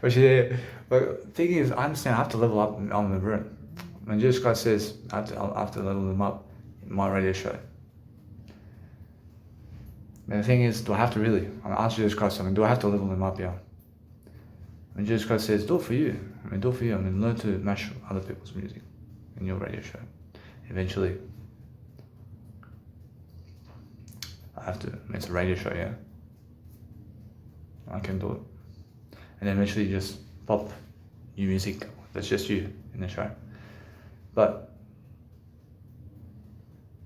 But yeah, but the thing is, I understand I have to level up on the room. When Jesus Christ says I have to level them up in my radio show. And the thing is, do I have to really? I ask Jesus Christ something, do I have to level them up, yeah? When Jesus Christ says, do it for you. Do it for you. Learn to match other people's music in your radio show. Eventually, I have to, it's a radio show, yeah? I can do it. And then eventually just pop new music that's just you in the show. But,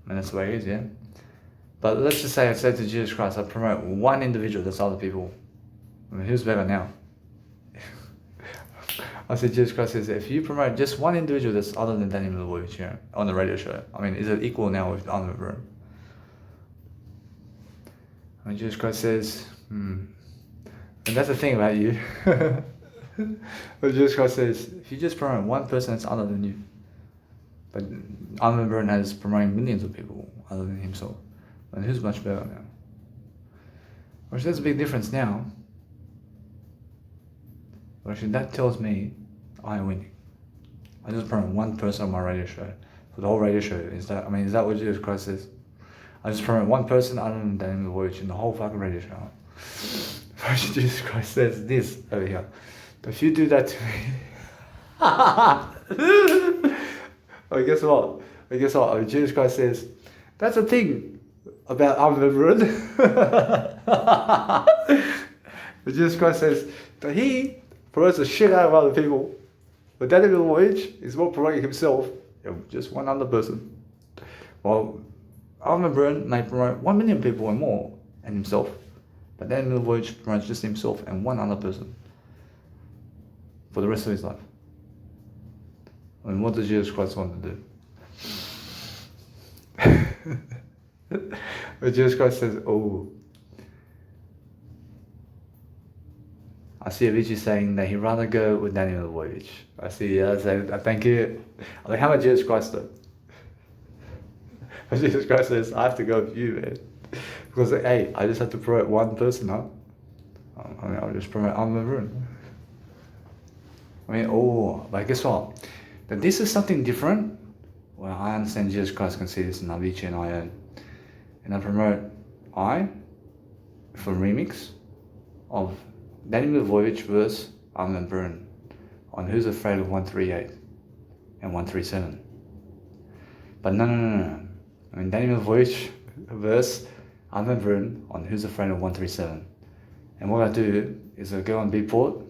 and that's the way it is, yeah? But let's just say I said to Jesus Christ, I promote one individual that's other people. I mean, who's better now? I said, Jesus Christ says, if you promote just one individual that's other than Daniel Milovojevic here on the radio show, I mean, is it equal now with Armin van Buuren? I mean, Jesus Christ says, And that's the thing about you. But Jesus Christ says, if you just promote one person that's other than you, but Armin van Buuren has promoting millions of people other than himself, and who's much better now? Which there's a big difference now. But actually, that tells me I am winning. I just promote one person on my radio show. For the whole radio show, is that what Jesus Christ says? I just promote one person other than Daniel Milovojevic in the whole fucking radio show. Actually, Jesus Christ says this over here. If you do that to me, oh, guess what? Oh, Jesus Christ says, that's the thing about Armin van Buuren. But Jesus Christ says that he promotes the shit out of other people, but Daniel Milovojevic is more promoting himself, just one other person. Well, Armin van Buuren may promote 1 million people and more, and himself, but Daniel Milovojevic promotes just himself and one other person for the rest of his life. I mean, what does Jesus Christ want to do? But Jesus Christ says, oh, I see Avicii saying that he'd rather go with Daniel Milovojevic. I see, I thank you. I'm like, how about Jesus Christ though? But Jesus Christ says, I have to go with you, man. Because, hey, I just have to promote one person, huh? I mean, I'll just promote Armin van Buuren. I mean, but guess what? That this is something different. Well, I understand Jesus Christ can see this in Avicii and I. And I promote I for remix of Daniel Milovojevic versus Armin van Buuren on Who's Afraid of 138 and 137. But no. I mean, Daniel Milovojevic versus Armin van Buuren on Who's Afraid of 137. And what I do is I go on Beatport.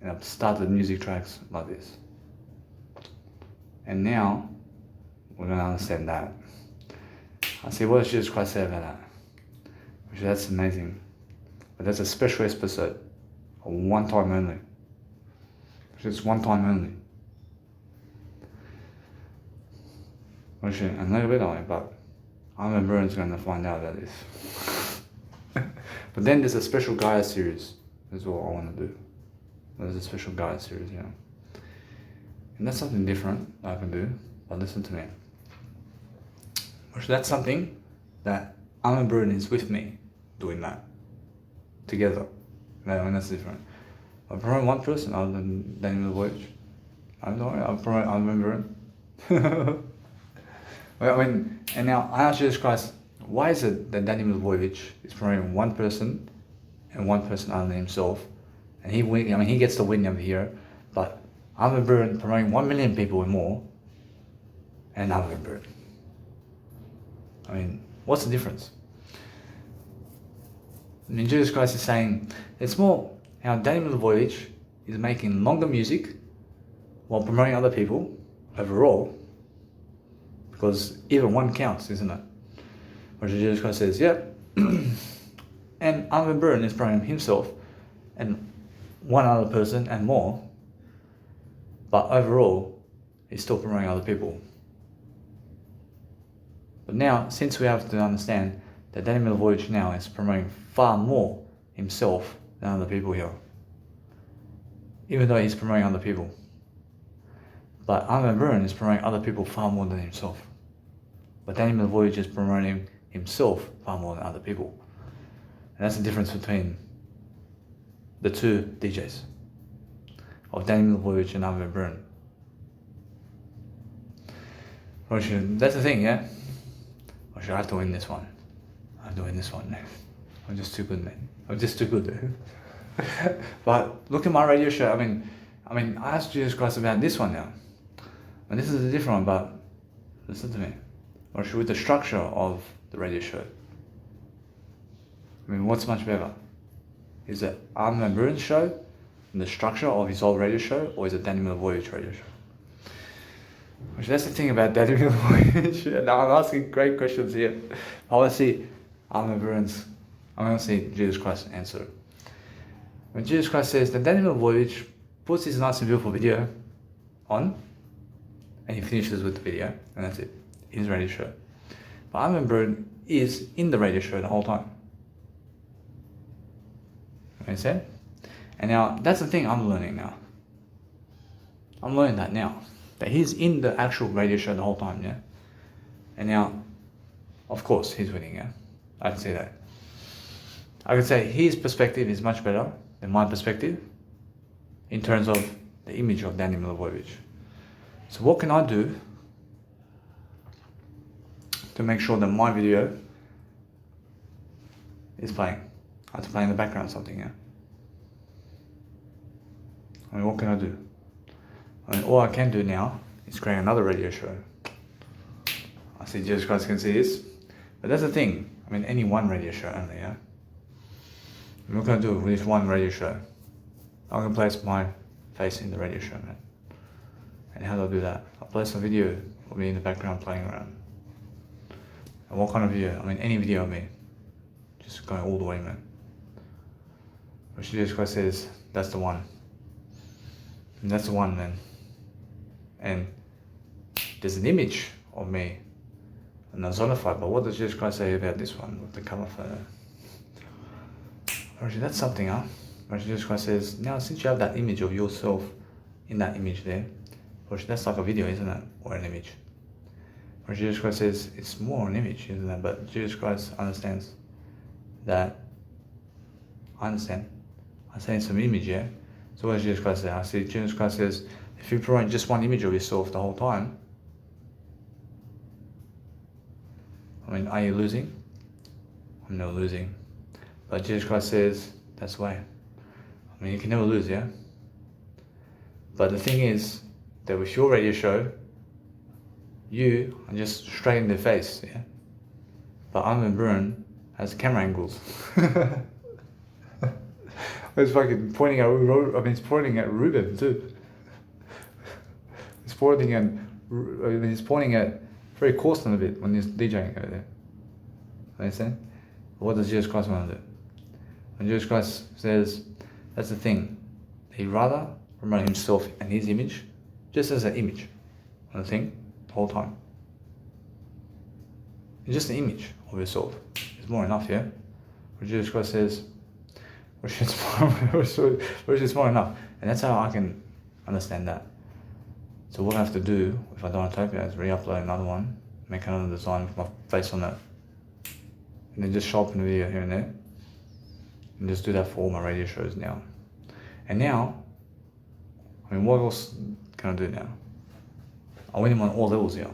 And I've started music tracks like this. And now, we're going to understand that. I see, what does Jesus Christ say about that? Which that's amazing. But that's a special episode. A one time only. Just one time only. Which, and a little bit on it, but Armin van Buuren's going to find out about this. But then there's a special Gaia series. That's what I want to do. There's a special Gaia series, yeah. And that's something different that I can do. But listen to me. Which that's something that Armin van Buuren is with me doing that. Together. And that's different. I promote one person other than Daniel Milovojevic. I'm sorry, I promote Armin van Buuren. I mean, and now I ask Jesus Christ, why is it that Daniel Milovojevic is promoting one person and one person other than himself, and he gets the win over here, but Armin van Buuren promoting 1 million people and more, and Armin van Buuren. I mean, what's the difference? I mean, Jesus Christ is saying it's more how Daniel Milovojevic is making longer music while promoting other people overall, because even one counts, isn't it? Whereas Jesus Christ says, yep. And Armin van Buuren is promoting himself and one other person and more, But overall, he's still promoting other people. But now, since we have to understand that Danny Milivojevic now is promoting far more himself than other people here, even though he's promoting other people. But Armin Van Buuren is promoting other people far more than himself. But Danny Milivojevic is promoting himself far more than other people. And that's the difference between the two DJs of Danny Milivojevic and Armin Van Buuren. That's the thing, yeah? Or should I have to win this one? I have to win this one. I'm just too good, man. I'm just too good. But look at my radio show. I mean, I asked Jesus Christ about this one now. And this is a different one, but listen to me. Or should with the structure of the radio show? I mean, what's much better? Is it Armin Van Buuren's show and the structure of his old radio show, or is it Danny Milivojevic radio show? Which that's the thing about Danny Milivojevic. Now I'm asking great questions here. I want to see Armin Van Buuren's. I want to see Jesus Christ answer. When Jesus Christ says that Danny Milivojevic puts his nice and beautiful video on, and he finishes with the video, and that's it. His radio show. But Armin Van Buuren is in the radio show the whole time. You understand? And now that's the thing I'm learning now. I'm learning that now. That he's in the actual radio show the whole time, yeah? And now, of course, he's winning, yeah? I can say that. I can say his perspective is much better than my perspective in terms of the image of Danny Milivojevic. So what can I do to make sure that my video is playing? I have to play in the background something, yeah? I mean, what can I do? I mean, all I can do now is create another radio show. I see Jesus Christ can see this. But that's the thing. I mean, any one radio show only, yeah? And what can I do with this one radio show? I'm going to place my face in the radio show, man. And how do I do that? I'll place a video of me in the background playing around. And what kind of video? I mean, any video of me. Just going all the way, man. Which Jesus Christ says, that's the one. And that's the one, man. And there's an image of me and I'm zonified, but what does Jesus Christ say about this one with the color photo? Actually, that's something, huh? Actually, Jesus Christ says, now since you have that image of yourself in that image there, which that's like a video, isn't it? Or an image. Or Jesus Christ says it's more an image, isn't it? But Jesus Christ understands that I'm saying some image, yeah? So what does Jesus Christ say? I see Jesus Christ says, if you promote just one image of yourself the whole time, I mean, are you losing? I'm never losing. But Jesus Christ says, that's why. I mean, you can never lose, yeah? But the thing is, that with your radio show, you are just straight in their face, yeah? But Armin Van Buuren has camera angles. It's fucking pointing at, it's pointing at Ruben too. He's pointing at very Corsten a bit when he's DJing over there. Understand? What does Jesus Christ want to do? When Jesus Christ says, that's the thing, he'd rather promote himself and his image, just as an image on the thing, the whole time. It's just an image of yourself. It's more enough, yeah? When Jesus Christ says, which is more enough. And that's how I can understand that. So what I have to do, if I don't type it, is re-upload another one, make another design with my face on it, and then just show up in the video here and there, and just do that for all my radio shows now. And now, I mean, what else can I do now? I win him on all levels here.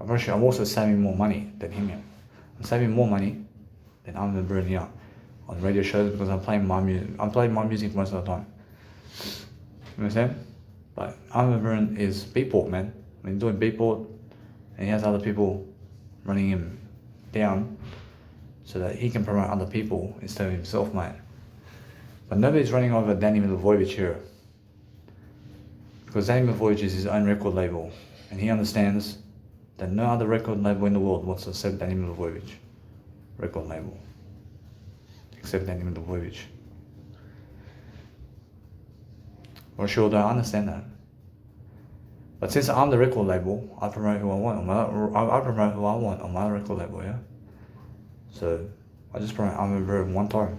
I'm also saving more money than him here. I'm saving more money than Armin Van Buuren here on radio shows because I'm playing my music. I'm playing my music most of the time. You understand? But Armin Van Buuren is Beatport, man. I mean, doing Beatport, and he has other people running him down so that he can promote other people instead of himself, mate. But nobody's running over Danny Milivojevic here. Because Danny Milivojevic is his own record label, and he understands that no other record label in the world wants to accept Danny Milivojevic record label, except Danny Milivojevic. Most people don't understand that. But since I'm the record label, I promote who I want on I promote who I want on my record label, yeah? So I just promote Armin van Buuren one time.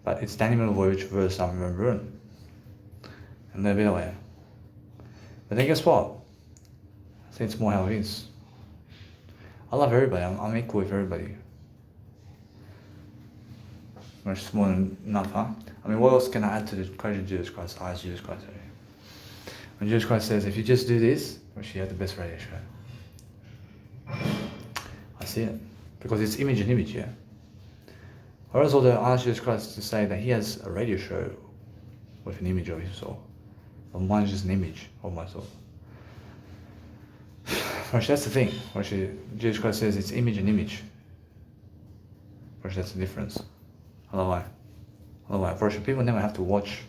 But it's Danny Milivojevic versus Armin van Buuren. And they'll be that way. But then guess what? I think it's more how it is. I love everybody. I'm equal with everybody. Which is more than enough, huh? I mean, what else can I add to the equation of Jesus Christ? I ask Jesus Christ. When Jesus Christ says, if you just do this, which you have the best radio show. I see it. Because it's image and image, yeah? Whereas although I ask Jesus Christ to say that he has a radio show with an image of his soul. But mine is just an image of my soul. Which that's the thing. Which Jesus Christ says it's image and image. Which that's the difference. Otherwise, for sure, people never have to watch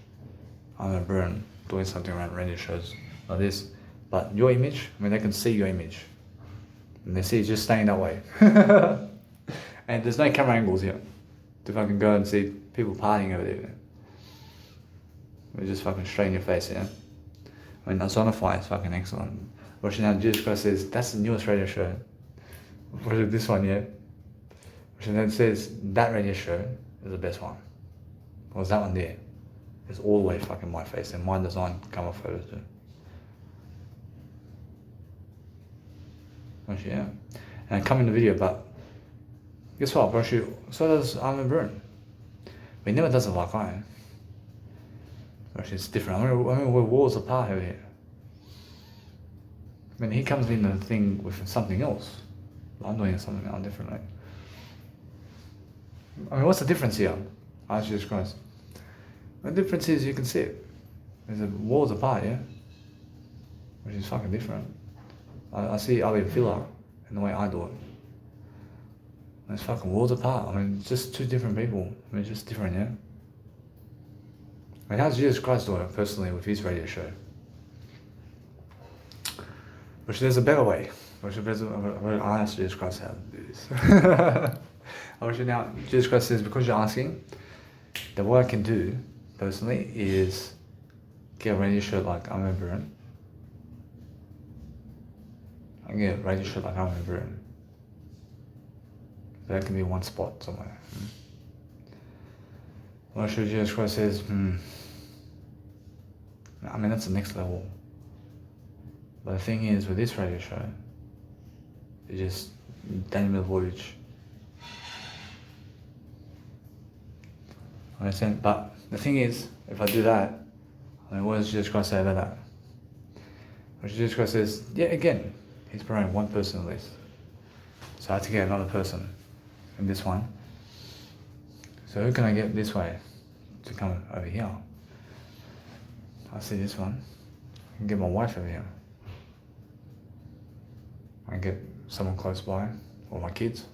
Armin van Buuren doing something around radio shows like this. But your image, I mean, they can see your image. And they see it just staying that way. And there's no camera angles here to fucking go and see people partying over there. It's just fucking straight in your face, yeah? I mean, Sonify is fucking excellent. Which now Jesus Christ says, that's the newest radio show. Which is this one, yeah? Which then says, that radio show is the best one. Because that one there is all the way fucking my face, and my design come off photos too. Which, yeah. And I come in the video, but guess what, bro? So does Armin van Buuren. But he never does it like I am. Which is different. I mean, we're worlds apart over here. I mean, he comes in the thing with something else. I'm doing something else differently. I mean, what's the difference here? Ask Jesus Christ. The difference is you can see it. There's worlds apart, yeah? Which is fucking different. I see Ali Fila in the way I do it. And it's fucking worlds apart. I mean, just two different people. I mean, just different, yeah? I mean, how's Jesus Christ doing it personally with his radio show? Which there's a better way. I asked Jesus Christ how to do this. Now, Jesus Christ says, because you're asking, that what I can do, personally, is get a radio show like Armin van Buuren. I can get a radio show like Armin van Buuren. That can be one spot somewhere. Well, sure, Jesus Christ says, I mean, that's the next level. But the thing is, with this radio show, it's just Daniel Milivojevic. Understand? But the thing is, if I do that, I mean, what does Jesus Christ say about that? Well, Jesus Christ says, yeah, again, he's promoting one person at least. So I have to get another person in this one. So who can I get this way to come over here? I see this one. I can get my wife over here. I can get someone close by, or my kids,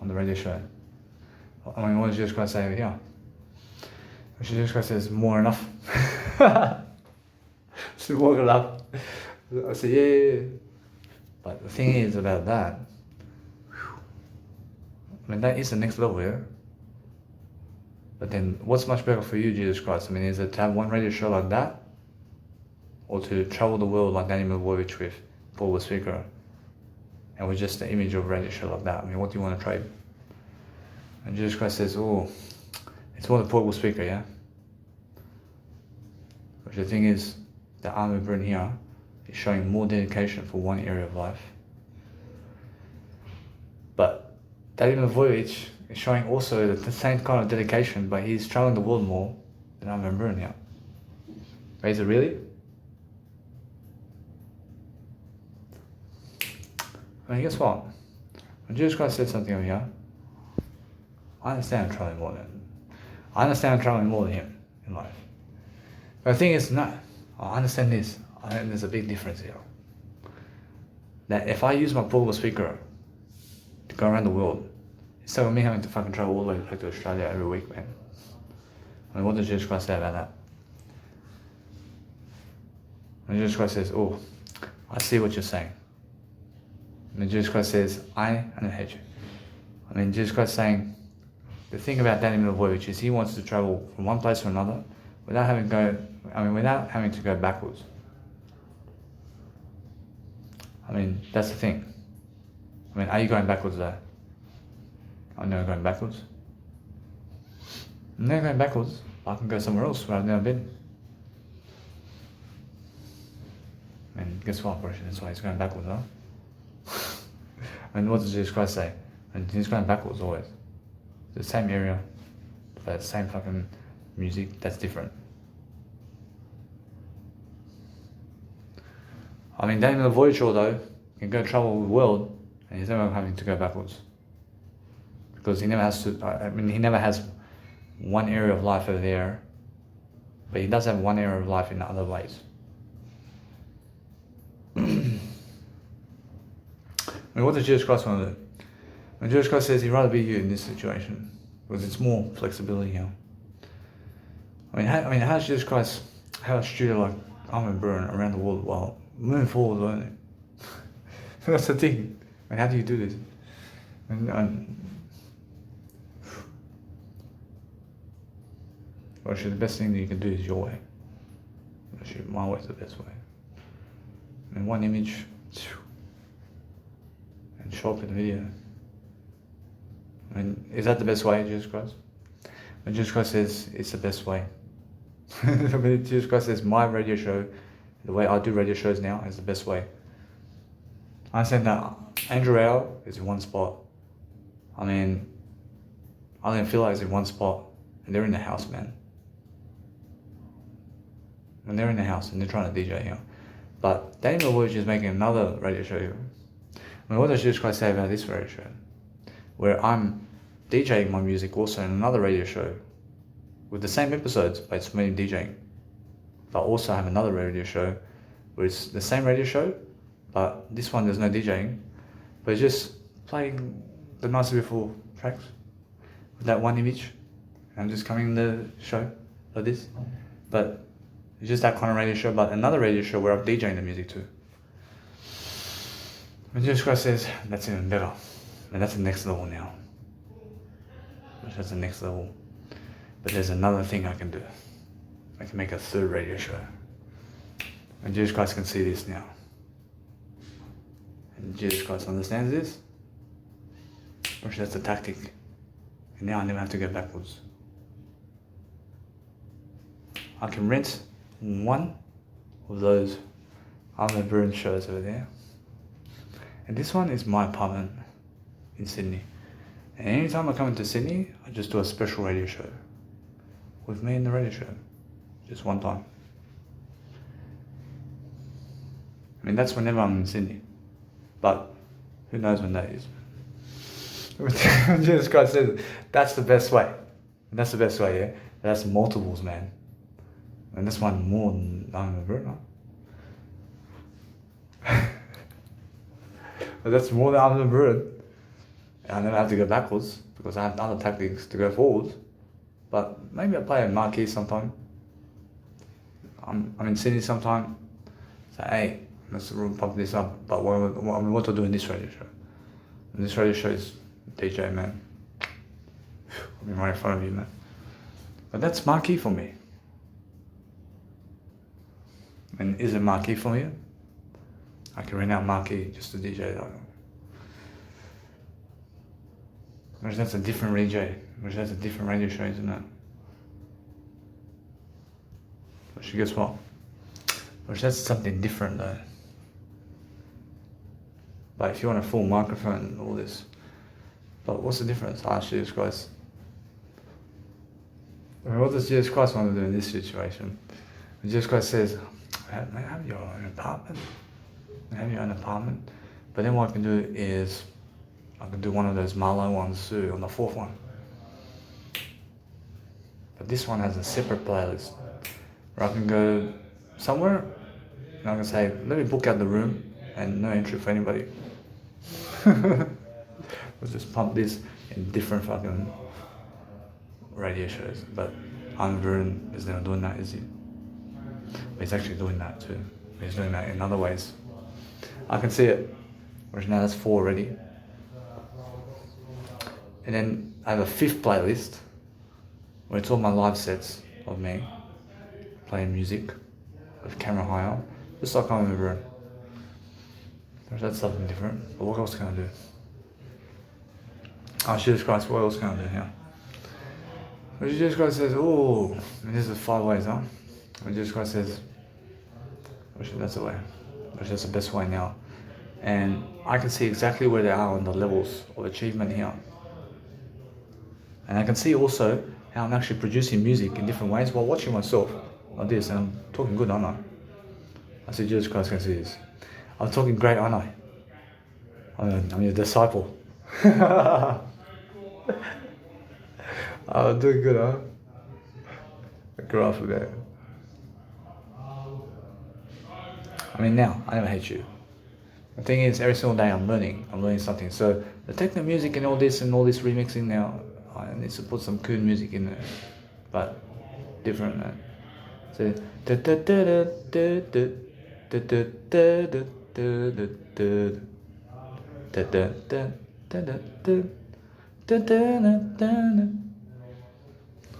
on the radio show. I mean, what does Jesus Christ say over here? Jesus Christ says, more enough. So more enough. I say, yeah. But the thing is about that, I mean, that is the next level here. But then, what's much better for you, Jesus Christ? I mean, is it to have one radio show like that? Or to travel the world like Danny Milivojevic with Paul the Speaker? And with just the image of a radio show like that? I mean, what do you want to trade? And Jesus Christ says, oh, it's more the portable speaker, yeah? But the thing is, the Armin van Buuren here is showing more dedication for one area of life. But Danny Milivojevic is showing also the same kind of dedication, but he's traveling the world more than Armin van Buuren here. But is it really? I mean, guess what? When Jesus Christ said something over here, I understand I'm traveling more than him. I understand I'm traveling more than him in life. But the thing is, no, I understand this. There's a big difference here. That if I use my portable speaker to go around the world, instead of me having to fucking travel all the way back to Australia every week, man. I mean, what does Jesus Christ say about that? And Jesus Christ says, oh, I see what you're saying. And then Jesus Christ says, I don't hate you. I mean, Jesus Christ saying, the thing about Danny Milivojevic is he wants to travel from one place to another without having to go backwards. I mean, that's the thing. I mean, are you going backwards though? I'm never going backwards. I'm never going backwards. I can go somewhere else where I've never been. And guess what, Bruce? That's why he's going backwards, huh? I mean, what does Jesus Christ say? And he's going backwards always. The same area, but the same fucking music, that's different. I mean, Daniel the Voyager though can go travel the world, and he's never having to go backwards because he never has to. I mean, he never has one area of life over there, but he does have one area of life in other ways. I mean, what does Jesus Christ want to do? When Jesus Christ says he'd rather be you in this situation because it's more flexibility here. I mean, how does Jesus Christ have a studio like Armin Burn around the world while moving forward, won't it? That's the thing. I mean, how do you do this? Well, actually, the best thing that you can do is your way. Actually, my way is the best way. And one image, and show up in the video. I mean, is that the best way, Jesus Christ? When Jesus Christ says it's the best way. When Jesus Christ says my radio show, the way I do radio shows now, is the best way. I understand that Andrew Hour is in one spot. I mean, Eileen Filler is in one spot, and they're in the house, man. And they're in the house, and they're trying to DJ here. But Daniel Voyager is making another radio show here. I mean, what does Jesus Christ say about this radio show? Where I'm DJing my music also in another radio show with the same episodes, but it's me DJing. But also I have another radio show where it's the same radio show, but this one there's no DJing, but it's just playing the nice beautiful tracks with that one image. I'm just coming in the show like this, but it's just that kind of radio show, but another radio show where I'm DJing the music too. When Jesus Christ says that's even better, and that's the next level now. That's the next level. But there's another thing I can do. I can make a third radio show. And Jesus Christ can see this now. And Jesus Christ understands this. Or that's the tactic. And now I never have to go backwards. I can rent one of those Armin Burn shows over there. And this one is my apartment in Sydney. And anytime I come into Sydney, I just do a special radio show. With me in the radio show. Just one time. I mean, that's whenever I'm in Sydney. But who knows when that is. Jesus Christ says that's the best way. And that's the best way, yeah? That's multiples, man. And that's one more than I'm a burner. But that's more than I'm a burner. And I never have to go backwards because I have other tactics to go forward. But maybe I play a marquee sometime. I'm in Sydney sometime. Say, hey, let's pump this up. But what to do in this radio show? And this radio show is DJ, man. I'll be right in front of you, man. But that's marquee for me. And is it marquee for you? I can rent out marquee just to DJ that. Whereas that's a different radio. Whereas that's a different radio show, isn't it? But guess what? Whereas that's something different though. But if you want a full microphone and all this, but what's the difference? Ask Jesus Christ. I mean, what does Jesus Christ want to do in this situation? And Jesus Christ says, have your own apartment. Have your own apartment. But then what I can do is, I can do one of those Marlowe ones too, on the fourth one. But this one has a separate playlist, where I can go somewhere, and I can say, let me book out the room, and no entry for anybody. Let's just pump this in different fucking radio shows. But Armin Burn is never doing that, is he? But he's actually doing that too. He's doing that in other ways. I can see it. Whereas now that's 4 already. And then I have a 5th playlist where it's all my live sets of me. playing music with camera high on, just like I'm in the room. That's something different. But what else can I do? Oh, Jesus Christ, what else can I do here? When Jesus Christ says, oh, and this is 5 ways, huh? When Jesus Christ says, actually that's the way. Actually that's the best way now. And I can see exactly where they are on the levels of achievement here. And I can see also how I'm actually producing music in different ways while watching myself like this. And I'm talking good, aren't I? I see Jesus Christ can see this. I'm talking great, aren't I? I'm your disciple. I'm doing good, huh? I grew up with that. I mean, now, I never hate you. The thing is, every single day I'm learning something. So the techno music and all this remixing now, I need to put some cool music in there, but different, man. So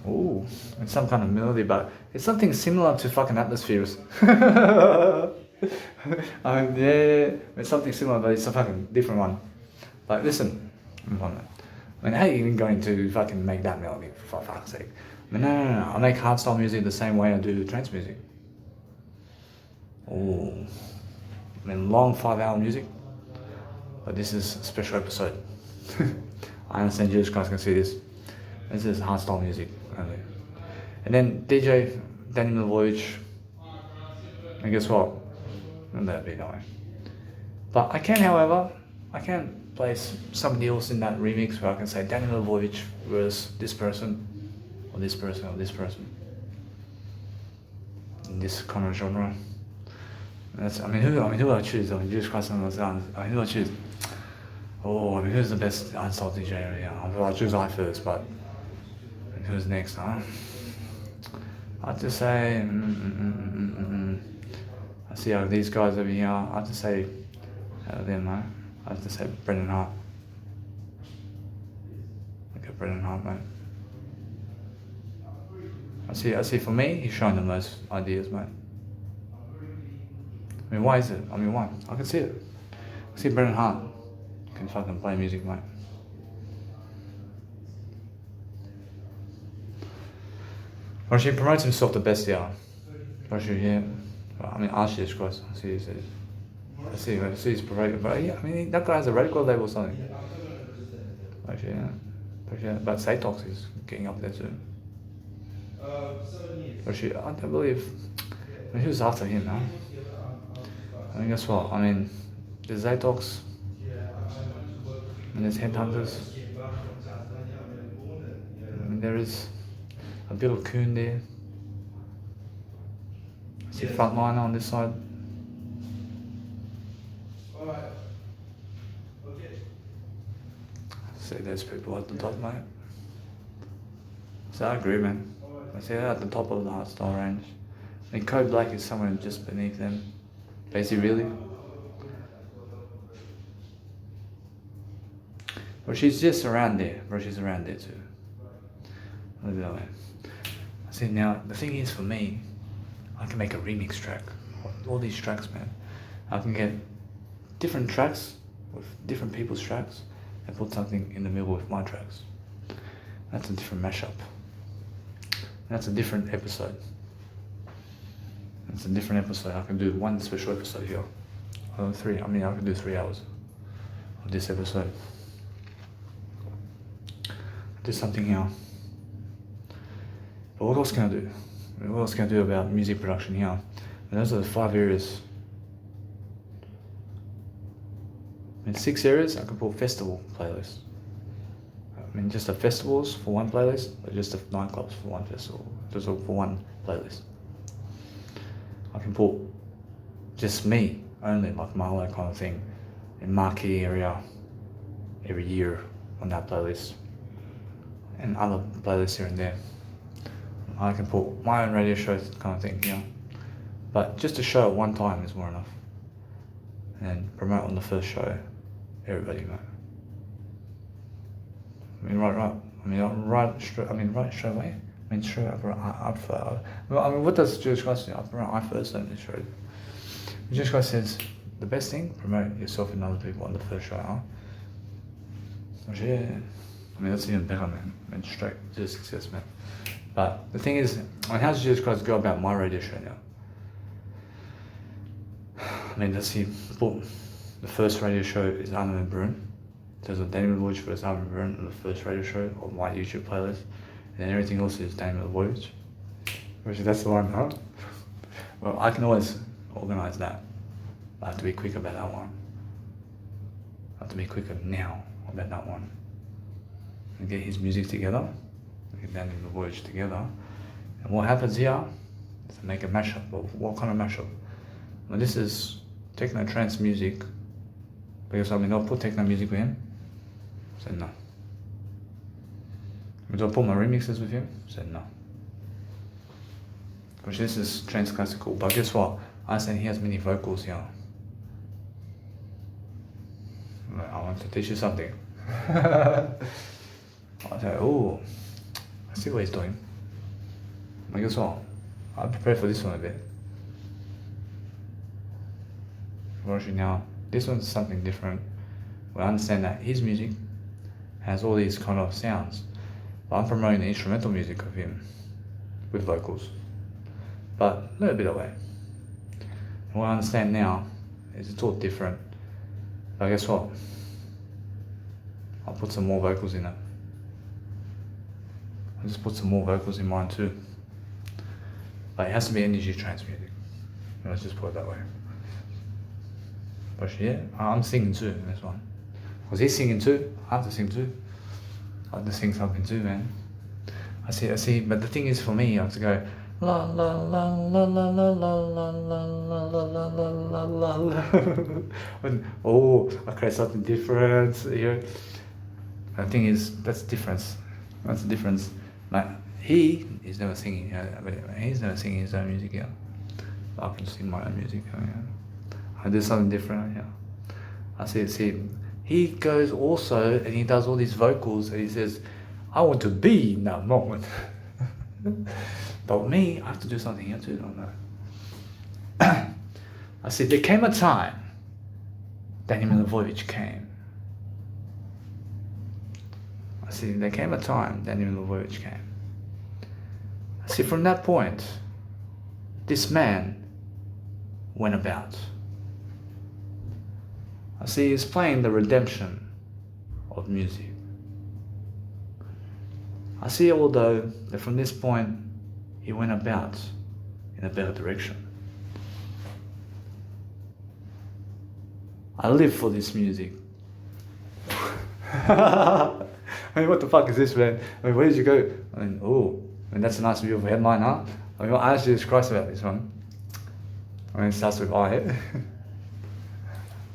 ooh, it's some kind of melody, but it's something similar to fucking Atmospheres. I mean, yeah, it's something similar, but it's a fucking different one. Like, listen, I mean, how are you even going to fucking make that melody, for fuck's sake? I mean, no. I make hardstyle music the same way I do trance music. Ooh, I mean, long 5-hour music, but this is a special episode. I understand Jesus Christ can see this. This is hardstyle music only. And then DJ Daniel Milivojevic, and guess what? That'd be annoying. But I can, however, play somebody else in that remix where I can say Daniel Milivojevic versus this person, or this person, or this person. In this kind of genre. Who do I choose? I mean, Jesus Christ and who do I choose? Oh, I mean, who's the best hardstyle DJ area? I'll choose I first, but who's next, huh? I'd just say, I see how these guys over here, I'd just say, out of them, mate. I'd just say Brendan Hart. Look at Brendan Hart, mate. I see for me, he's showing the most ideas, mate. I mean, why is it? I mean, why? I can see it. I see Brendan Hart can fucking play music, mate. Roshi promotes himself the best here. Roshi, yeah. I mean, Archie Christ. I see he's promoting. But yeah, I mean, that guy has a record label or something. Actually, yeah. But Satox is getting up there too. Roshi, I don't believe. I mean, who's after him, man? I mean, guess what? I mean, there's Zatox, and there's Headhunters. I mean, there is a bit of Coon there. I see Frontliner on this side. See those people at the top, mate. So I agree, man. I see that at the top of the hardstyle range. I mean, Code Black is somewhere just beneath them. But is he really? Well, she's just around there. Bro, she's around there too. Look at that way. See, now, the thing is for me, I can make a remix track. All these tracks, man. I can get different tracks with different people's tracks and put something in the middle with my tracks. That's a different mashup. That's a different episode. It's a different episode. I can do one special episode here. Three. I mean, I can do 3 hours of this episode. Do something here. But what else can I do? What else can I do about music production here? And those are the 5 areas. In 6 areas, I can put festival playlists. I mean, just the festivals for one playlist, or just the nightclubs for one festival, just for one playlist. I can put just me only, like my own kind of thing, in marquee area every year on that playlist, and other playlists here and there. I can put my own radio show kind of thing, you know. But just to show it one time is more enough. And promote on the first show, everybody, mate. I mean, right straight away. I mean, straight up, well, I mean, what does Jesus Christ do? I first learned this show. Jesus Christ says, the best thing, promote yourself and other people on the first show, huh? Yeah. I mean, that's even better, man. I mean, straight to success, man. But the thing is, I mean, how does Jesus Christ go about my radio show now? I mean, does he put the first radio show is Armin and Bruin? There's a Daniel Voyage versus Armin and Bruin on the first radio show on my YouTube playlist. And then everything else is Daniel Voyage. Which that's the one, huh? Well, I can always organize that. I have to be quick about that one. I have to be quicker now about that one. And get his music together. Get Daniel Voyage together. And what happens here is to make a mashup. Well, what kind of mashup? Well, this is techno trance music. Because I mean, I'll put techno music with him. Said no. Do I put my remixes with him? Said no. Because this is trance classical. But guess what? I said he has many vocals here. I want to teach you something. I say, oh, I see what he's doing. But guess what? I prepared for this one a bit. Actually now, this one's something different. We understand that his music has all these kind of sounds. But I'm promoting the instrumental music of him with vocals. But a little bit away. And what I understand now is it's all different. But guess what? I'll put some more vocals in it. I'll just put some more vocals in mine too. But it has to be energy trance music. Let's just put it that way. But yeah, I'm singing too in this one. Was he singing too? I have to sing too. I have to sing something too, man. I see, but the thing is for me, I have to go la la la la la la la la la la la la la la. Oh, I create something different here. The thing is, that's the difference. That's the difference. Like, he is never singing, he's never singing his own music here. I can sing my own music, I do something different, I see, he goes also and he does all these vocals and he says, I want to be in that moment. But me, I have to do something here too, don't I? I see, there came a time, Daniel Milivojevic came. I see, there came a time, Daniel Milivojevic came. I see, from that point, this man went about. I see, he's playing the redemption of music. I see, although, that from this point, he went about in a better direction. I live for this music. I mean, what the fuck is this, man? I mean, where did you go? I mean, oh, I mean, that's a nice beautiful headline, huh? I mean, I actually just Christ about this one. I mean, it starts with I.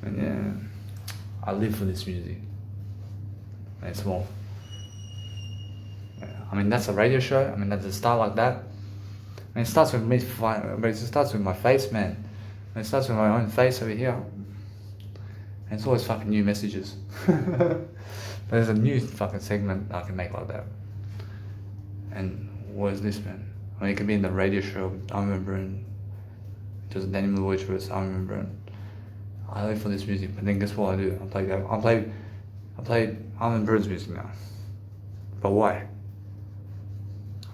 And yeah, I live for this music. And it's more. I mean, that's a radio show. I mean, that's a start like that. I mean, it starts with me, but it starts with my face, man. And it starts with my own face over here. And it's always fucking new messages. But there's a new fucking segment I can make like that. And what is this, man? I mean, it could be in the radio show. I remember in just Daniel Milivojevic versus I remember in. I live for this music, but then guess what I do? I play Armin Bruin's music now. But why?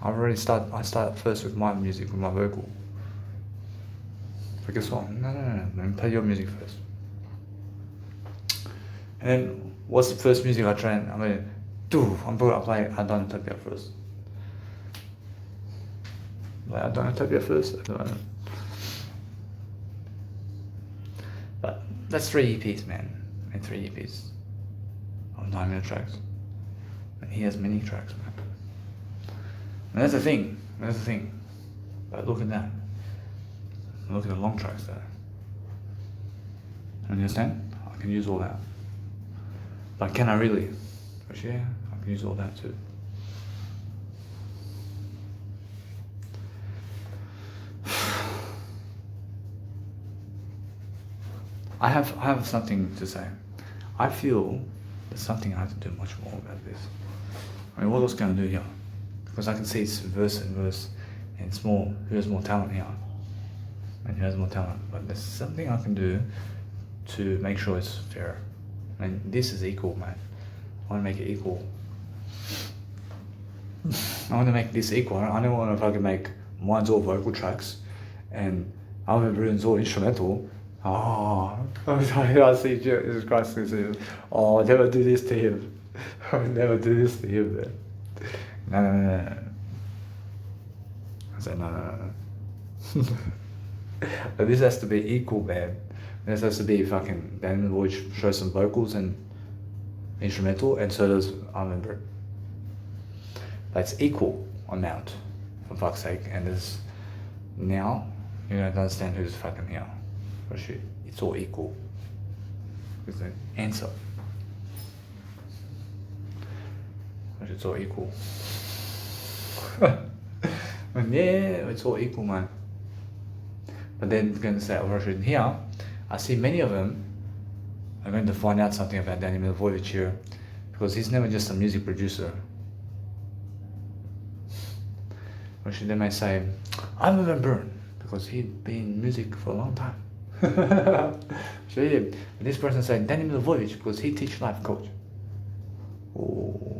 I start first with my music, with my vocal. But guess what? No. Play your music first. And then, what's the first music I train? I mean, I'm going to play Adonotopia first. Play Adonotopia first? But that's 3 EPs, man. And 3 EPs of 9-minute tracks. And he has many tracks, man. And that's the thing. But look at that. Look at the long tracks there. You understand? I can use all that. But can I really? Because yeah, I can use all that too. I have something to say. I feel there's something I have to do much more about this. I mean, what else can I do here? because I can see it's verse and verse, and it's more, who has more talent here, and who has more talent. But there's something I can do to make sure it's fair. And this is equal, man. I want to make it equal. I want to make this equal. I don't want to fucking make mine's all vocal tracks and Armin Bruin's all instrumental. Oh, I see Jesus Christ. Oh, I'll never do this to him. I'll never do this to him, man. No. I said, no. But this has to be equal, man. This has to be fucking Danny Lloyd shows some vocals and instrumental, and so does Armin Bruin. But it's equal amount, for fuck's sake. And there's now you don't understand who's fucking here. For shit, it's all equal. Is the answer. It's all equal. And yeah, it's all equal, man. But then it's going to say over here, I see many of them are going to find out something about Danny Milivojevic here, because he's never just a music producer. Or they may say, I remember Burn, because he'd been in music for a long time. So yeah, this person said Danny Milivojevic because he teach life coach. Oh.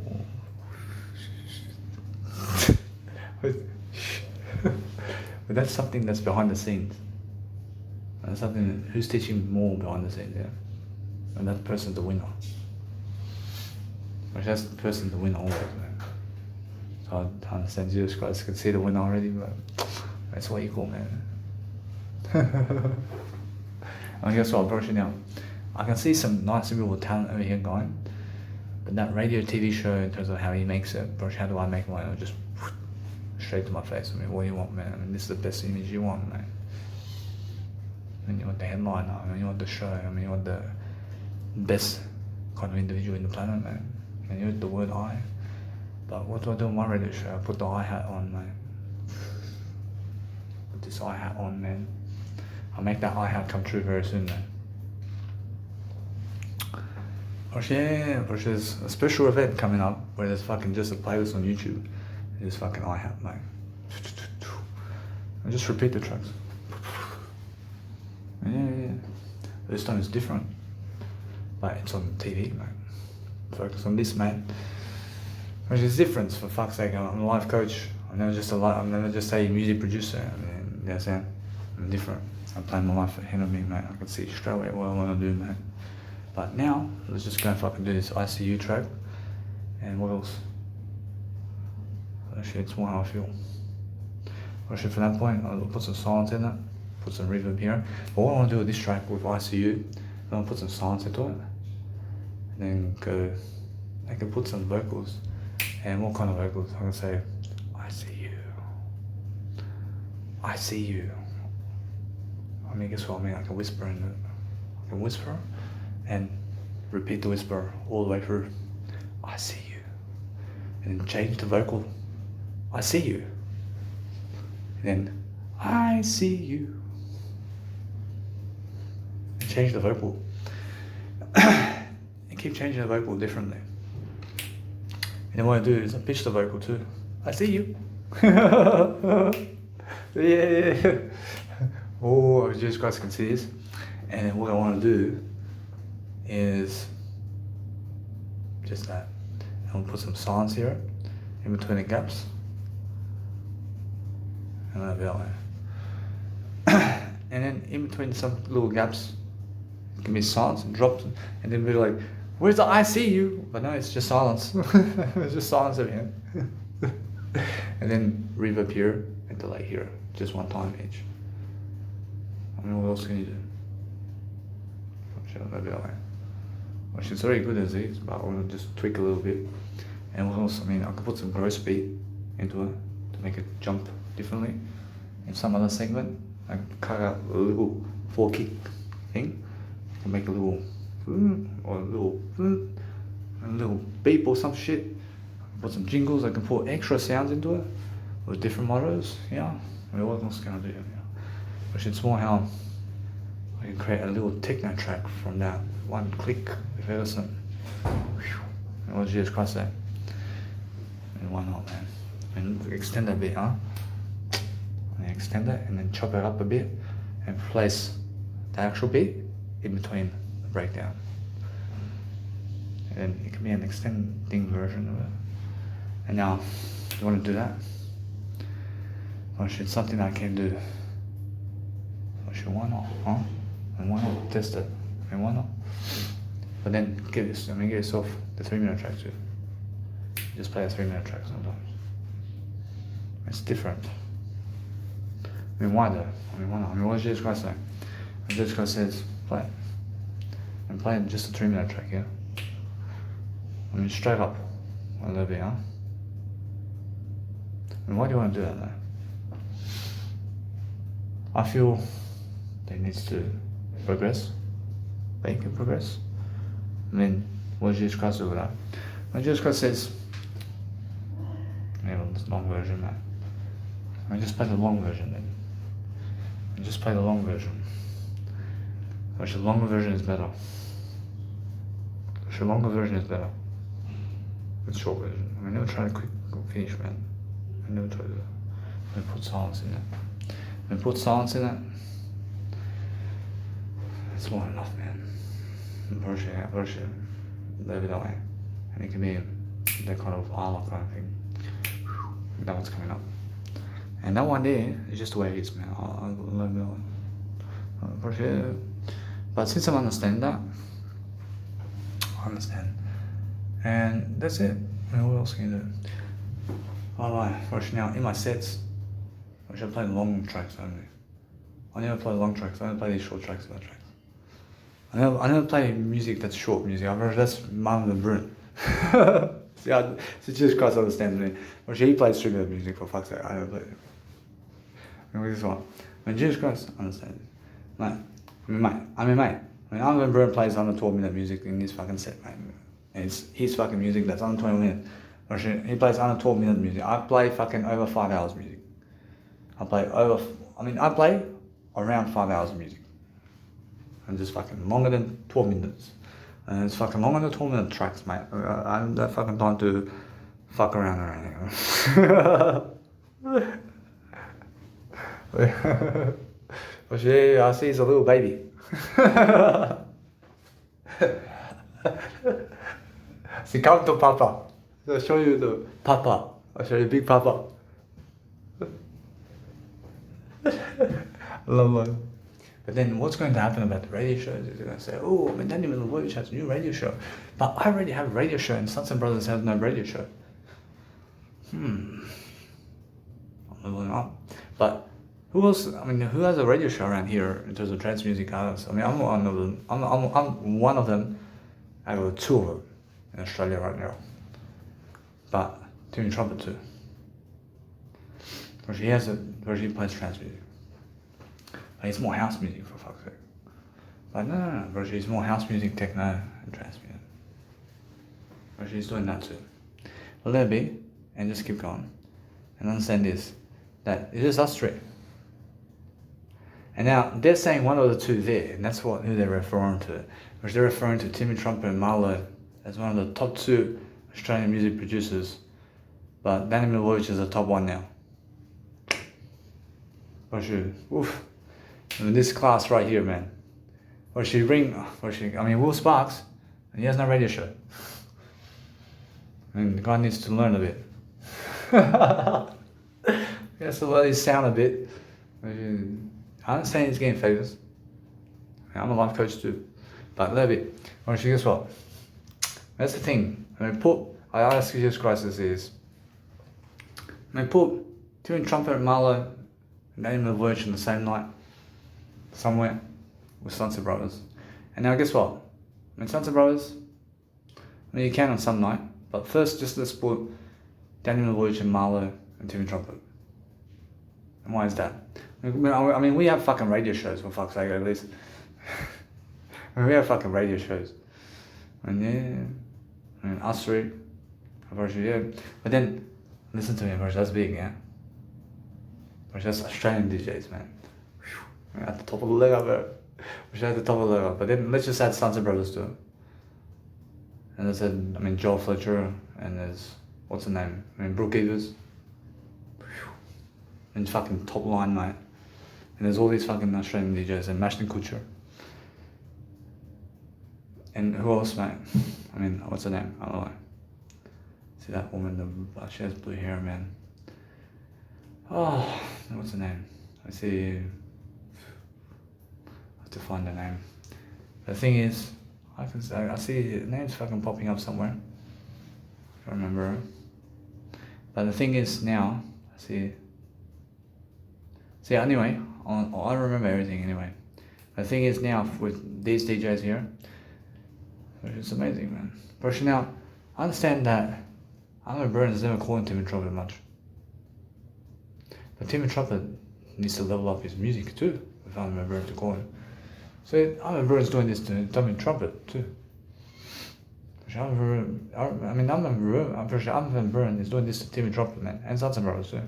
But that's something that's behind the scenes. That's something who's teaching more behind the scenes, yeah. And that person's the winner. Which that's the person the winner always, man. So I understand Jesus Christ can see the winner already, but that's what equal, man. And guess what, I'm approaching now. I can see some nice people talent over here going, but that radio TV show in terms of how he makes it, bro, how do I make mine? Just straight to my face. I mean, what do you want, man? I mean, this is the best image you want, man. I mean, you want the headliner, I mean, you want the show, I mean, you want the best kind of individual in the planet, man. And you want the word I. But what do I do on my radio show? I put the I hat on, man. Put this I hat on, man. I'll make that I hat come true very soon, man. Which is a special event coming up where there's fucking just a playlist on YouTube. There's fucking I hat, man. And just repeat the tracks. Yeah. This time it's different. But it's on TV, man. Focus on this, man. Which is different, for fuck's sake. I'm a life coach. I'm never just a music producer. I mean, you know what I'm saying? I'm different. I plan my life ahead of me, mate. I can see straight away what I want to do, man. But now, let's just go and fucking do this ICU track. And what else? Actually, it's more how I feel. Actually, from that point, I'll put some silence in it. Put some reverb here. But what I want to do with this track with ICU, I want to put some silence into it. And then go, I can put some vocals. And what kind of vocals? I'm going to say, I see you. I see you. I mean, guess what I mean? I can whisper in it. I can whisper and repeat the whisper all the way through. I see you. And then change the vocal. I see you. And then, I see you. And change the vocal. And keep changing the vocal differently. And then what I do is I pitch the vocal too. I see you. Yeah. Oh, you guys can see this. And then what I want to do is just that. I'm going to put some silence here in between the gaps. And that'll be that way. And then in between some little gaps, give me silence and drops, and then be like, where's the I see you? But no, it's just silence. It's just silence over here. And then reverb here and delay here, just one time each. I mean, what else can you do? Maybe that way. Which is very good as is, but I want to just tweak a little bit. And what else? I mean, I could put some gross beat into it to make it jump differently. In some other segment, I can cut out a little 4-kick thing. I can make a little or a little beep or some shit. I can put some jingles. I can put extra sounds into it with different mottos. Yeah. I mean, what else can I do? Yeah. Which it's more how I can create a little techno track from that one click with Edison. And what did Jesus Christ say? And why not, man? and extend a bit, huh? And extend it and then chop it up a bit and place the actual beat in between the breakdown. And it can be an extending version of it. And now, you want to do that? Or should something I can do? Or should why not, huh? And why not test it? And why not? But then get yourself the 3-minute track too. Just play a 3-minute track sometimes. It's different. I mean, why though? I mean, why not? I mean, what does Jesus Christ say? Jesus Christ says, play it. And play it just a 3-minute track, yeah? I mean, straight up a little bit, huh? I mean, why do you want to do that though? I feel that it needs to progress. They can progress. I mean, what does Jesus Christ do with that? When Jesus Christ says, this long version, man. I just play the long version then. Just play the long version. Actually, the longer version is better. Actually, the longer version is better. The short version. I never try to quick finish, man. I never try to do that. I put silence in it. When I put silence in it, it's more enough, man. Brush it, leave it away. And it can be that kind of armor kind of thing. That one's coming up. And that one there is just the way it is, man. I'll leave it away. Brush it. But since I'm understanding that, I understand. And that's it. I mean, what else can you do? Alright, first now in my sets, I should play the long tracks only. I never play long tracks, I only play these short tracks of that tracks. I never play music that's short music, that's Marlon the Brun. See, Jesus Christ understands me. Or he plays 3-minute music, for fuck's sake, I never play it. I mean, this one. When Jesus Christ understands me. Mate, when Marlon Brun plays under 12-minute music in his fucking set, mate. And it's his fucking music that's under 20 minutes. Or he plays under 12-minute music. I play fucking over 5 hours music. I play around 5 hours of music. And just fucking longer than 12 minutes. And it's fucking longer than 12-minute tracks, mate. I haven't that fucking time to fuck around or anything. I see he's a little baby. See, come to Papa. I'll show you the Papa. I'll show you Big Papa. Love. But then what's going to happen about the radio shows is they're going to say, oh, Daniel Milovojevic has a new radio show. But I already have a radio show and Sons and Brothers has no radio show. I'm moving on. But who else, who has a radio show around here in terms of trance music artists? I'm one of them. I'm one of them. I have 2 of them in Australia right now. But Timmy Trumpet too. Where she plays trance music. But it's more house music, for fuck's sake. But no, bro, she's more house music, techno, and trance music. But she's doing that too. A little bit, and just keep going. And understand this, that it's just us 3. And now, they're saying one of the 2 there, and that's who they're referring to. Which they're referring to Timmy Trumpet and Marlo as one of the top 2 Australian music producers. But Danny Milovojevic is the top 1 now. Oof. This class right here, man. Will Sparks, and he has no radio show. The guy needs to learn a bit. He has to let his sound a bit. I'm not saying he's getting famous. I'm a life coach too. But a little bit. Guess what? That's the thing. I ask Jesus Christ is, put Timmy Trumpet and Marlo and Daniel Milovojevic in the same night, somewhere, with Sons of Brothers. And now guess what? Sons of Brothers, you can on some night, but first just let's put Daniel Milovojevic and Marlo and Timmy Trumpet. And why is that? We have fucking radio shows, for fuck's sake, at least. We have fucking radio shows. Us 3, yeah. But then, listen to me, bro, that's big, yeah? Bro, that's Australian DJs, man. At the top of the leg up, bro. At the top of the leg up. But then let's just add Sons and Brothers to it. And there's Joel Fletcher, and there's, what's the name? Brooke Evers. and fucking top line, mate. And there's all these fucking Australian DJs and Mashton Kutcher. And who else, mate? I mean, what's her name? I don't know. See that woman, she has blue hair, man. Oh, what's her name? I see. I have to find her name. The thing is, I see names fucking popping up somewhere. I can't remember. But the thing is now, I see. See, anyway, I remember everything anyway. The thing is now with these DJs here, it's amazing, man. But now, I understand that Armin Burns is never calling Timmy Trumpet much. But Timmy Trumpet needs to level up his music too, if Armin Burns to call him. So Armin Burns doing this to Timmy Trumpet too. I'm pretty sure Armin Burns is doing this to Timmy Trumpet, man, and Sons and Brothers too.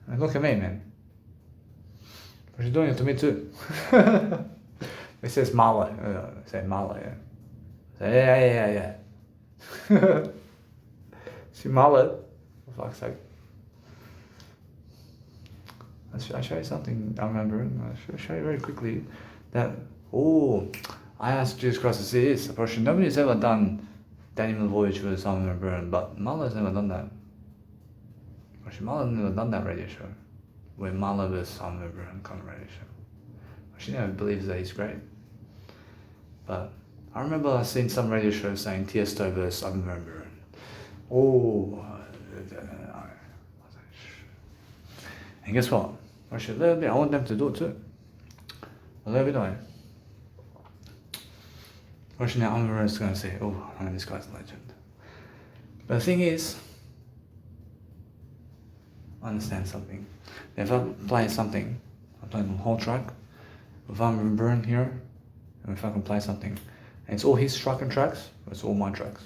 And look at me, man. But she's doing it to me too. It says Mala. Say Mala, yeah. Say, yeah. See Mala? For fuck's sake. I'll show you something I remember. I'll show you very quickly that, I asked Jesus Christ to see this. Apparently nobody's ever done Daniel Voyage with Simon Burn, but Mala's never done that. Actually, Mala never done that radio show, where Mala versus Simon Burn kind of radio show. She never believes that he's great. But I remember I seen some radio shows saying Tiesto versus Simon Burn. And guess what? Actually, a little bit, I want them to do it too. A little bit anyway. Actually, now I'm just going to say, this guy's a legend. But the thing is, I understand something. If I play something, I'm playing the whole track. If I'm Burn here, and if I can play something, and it's all his track and tracks, it's all my tracks.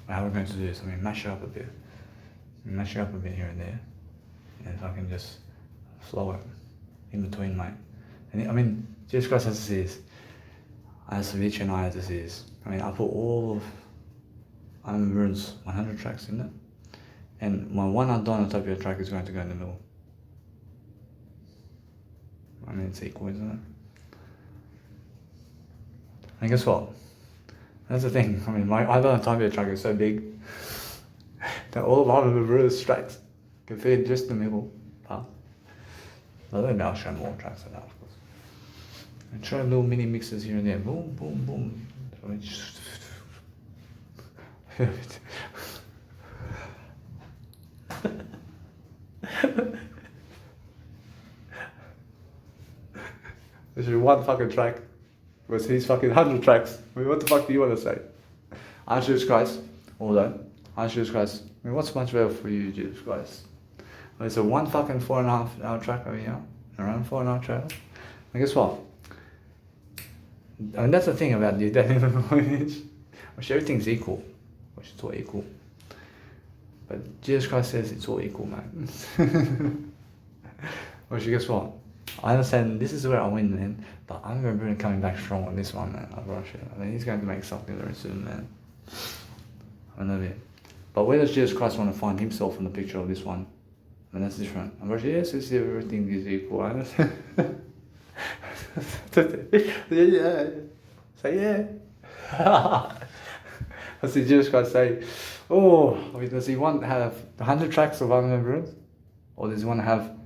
How are we going to do this? Mash it up a bit. Mash it up a bit here and there. And if I can just flow it in between, mate. And Jesus Christ as it is, as rich and I as it is. I put all of Armin Burns' 100 tracks in it. And my one Adonotopia track is going to go in the middle. It's equal, isn't it? And guess what? That's the thing. My Adonotopia track is so big that all of Armin Burns' tracks can fit just in the middle part. But then I'll show more tracks of that, of course. And try little mini mixes here and there. Boom, boom, boom. There's one fucking track with his fucking 100 tracks. What the fuck do you want to say? Answer Jesus Christ. Although, answer Jesus Christ. What's much better for you, Jesus Christ? It's a one fucking 4.5 hour track over here. Around 4.5 track. And guess what? That's the thing about the Daniel Voyage. Everything's equal. It's all equal. But Jesus Christ says it's all equal, man. Guess what? I understand this is where I win, man. But I'm going to be coming back strong on this one, man. He's going to make something very soon, man. I love it. But where does Jesus Christ want to find himself in the picture of this one? That's different. Yes, it's everything is equal. I understand. Yeah. Say yeah. I see Jesus Christ say, does he want to have 100 tracks of Armin Burns? Or does he want to have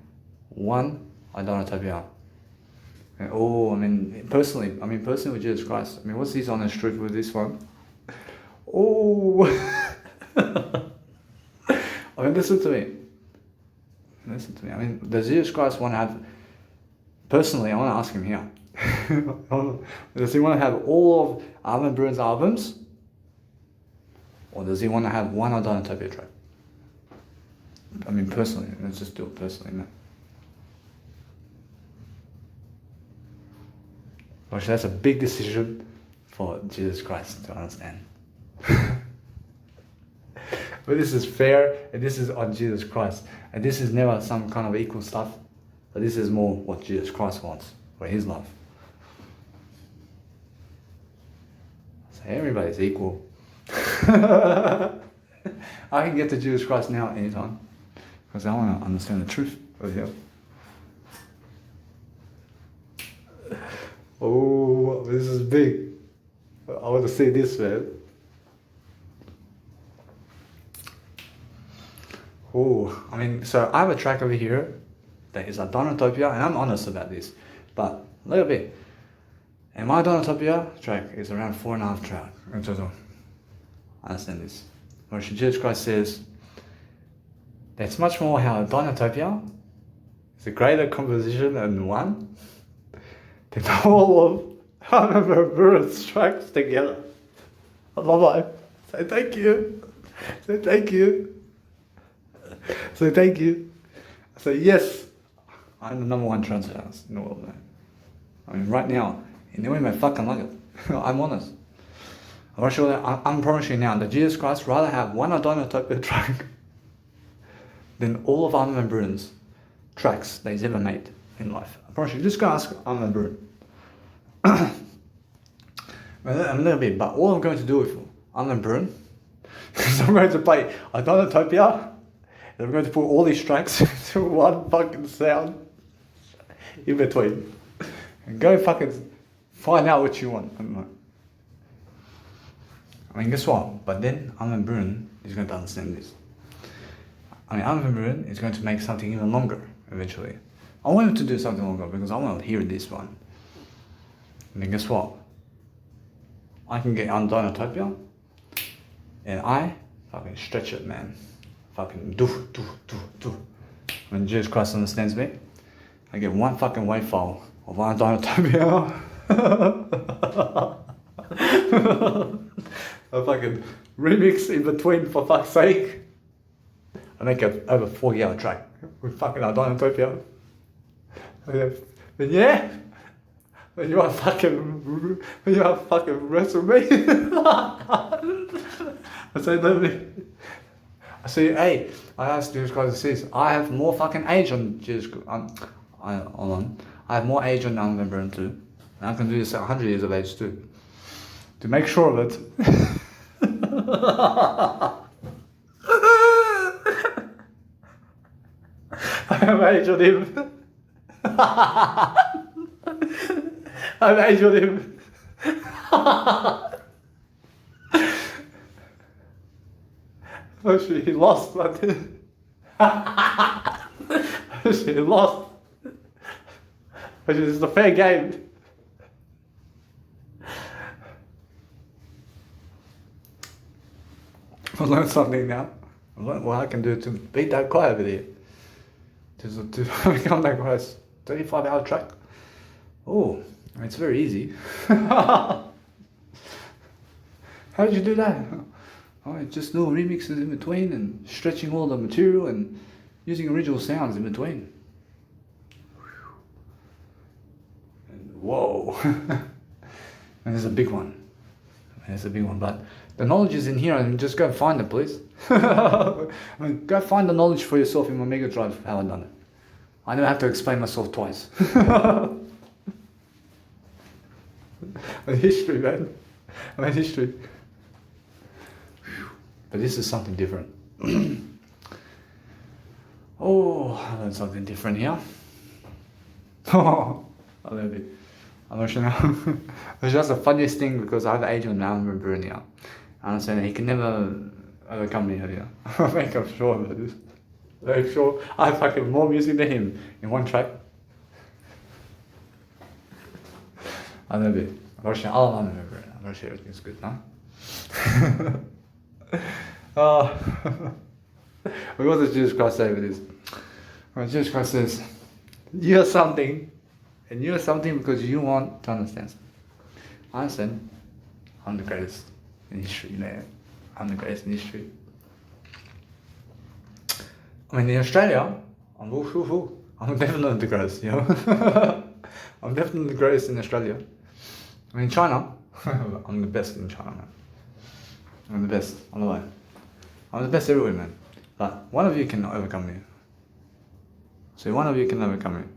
one Adonotopia? Personally with Jesus Christ, what's his honest truth with this one? Listen to me. Does Jesus Christ want to have, personally, I want to ask him here. Does he want to have all of Armin Burns' albums? Or does he want to have one Adonotopia track? Personally, let's just do it personally, man. That's a big decision for Jesus Christ to understand. But this is fair, and this is on Jesus Christ. And this is never some kind of equal stuff, but this is more what Jesus Christ wants, for his love. So everybody's equal. I can get to Jesus Christ now anytime. Because I want to understand the truth of Him. Oh, this is big. I want to see this, man. Oh, I mean, so I have a track over here that is a Donutopia, and I'm honest about this, but a little bit. And my Donutopia track is around 4.5 track in total. I understand this. Where Jesus Christ says, that's much more how Donutopia is a greater composition than one than all of Armin van Buuren's tracks together. I love life. Say thank you. Say thank you. Say thank you. I say yes. I'm the number one trance artist in the world, man. I mean, right now, in the way I fucking like it. I'm honest. I'm promising you now that Jesus Christ rather have one Donutopia track than all of Armin van Buuren's tracks that he's ever made in life. I promise you, just go ask Armin van Buuren. A little bit, but all I'm going to do with Armin van Buuren is I'm going to play a Donutopia, and I'm going to put all these tracks into one fucking sound in between. And go fucking find out what you want. I mean, guess what? But then Armin van Buuren is going to understand this. I mean, Armin van Buuren is going to make something even longer eventually. I want him to do something longer because I want to hear this one. And then guess what? I can get on Donutopia and I fucking stretch it, man. Fucking do. When Jesus Christ understands me, I get one fucking wave file of one Donutopia. A fucking remix in between, for fuck's sake. I make a over 40-hour track with fucking Donutopia. And yeah, when you want fucking wrestle me, I say, let me. I say, hey, I asked Jesus Christ, says, I have more fucking age on Jesus. Hold on, I have more age on Armin van Buuren too, and I can do this at 100 years of age too. To make sure of it. I have age on him. I have age on him. Actually, he lost, but actually, he lost. Which is a fair game. I learned something now. I learned what I can do to beat that guy over there. To become that guy's 35-hour track. Oh, it's very easy. How did you do that? Oh, just little remixes in between and stretching all the material and using original sounds in between. And whoa. And there's a big one. But the knowledge is in here, and just go find it, please. I mean, go find the knowledge for yourself in my Mega Drive, how I've done it. I don't have to explain myself twice. History, man. I mean, history. But this is something different. Oh, I learned something different here. Oh, I love it. I'm emotional. It's just the funniest thing because I have age on now, I remember now. I understand that he can never overcome me here. I think I'm sure about this. Very sure. I have fucking more music than him in one track. I love it. I love it. I'm sure everything's good, huh? What does Jesus Christ say with this? Well, Jesus Christ says, you're something, and you're something because you want to understand. I understand. I'm the greatest in history, man. I'm the greatest in history. I mean, in Australia, I'm definitely the greatest, you know? I'm definitely the greatest in Australia. I mean, in China, I'm the best in China, man. I'm the best, on the way. I'm the best everywhere, man. But one of you can overcome me. So one of you can overcome me.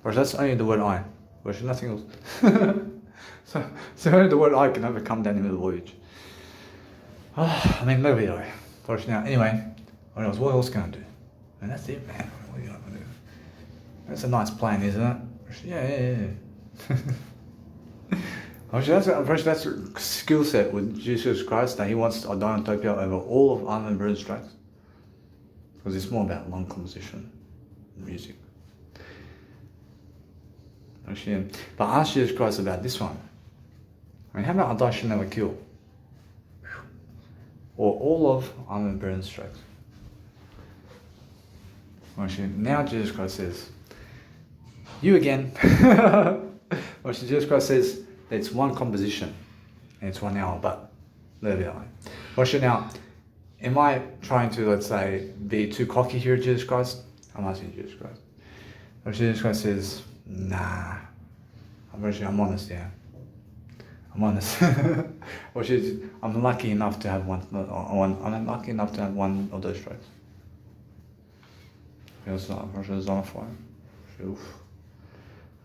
Or that's only the word I. There's nothing else. so only the word I can overcome that in the voyage. I mean, maybe I. Torch now. Anyway, what else can I do? And that's it, man. What are you gonna do? That's a nice plan, isn't it? Yeah. Actually, that's a skill set with Jesus Christ that he wants Dinotopia over all of Armin Burns' tracks. Because it's more about lung composition, music. Actually, but ask Jesus Christ about this one. I mean, how about I Die Should Never Kill? Or all of Armin Burns' tracks. Actually, now Jesus Christ says, you again. Actually, Jesus Christ says that it's one composition and it's 1 hour, but there we are. Actually, now, am I trying to, let's say, be too cocky here, Jesus Christ? I'm asking Jesus Christ. Actually, Jesus Christ says, nah. I'm honest, yeah. I'm honest. Which is, I'm lucky enough to have one. I'm lucky enough to have one of those tracks. Because there's on fire. Oof.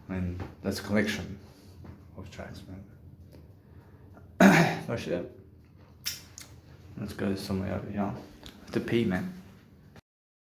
I mean, that's a collection of tracks, man. Oh shit. Let's go somewhere over here. To pee, man.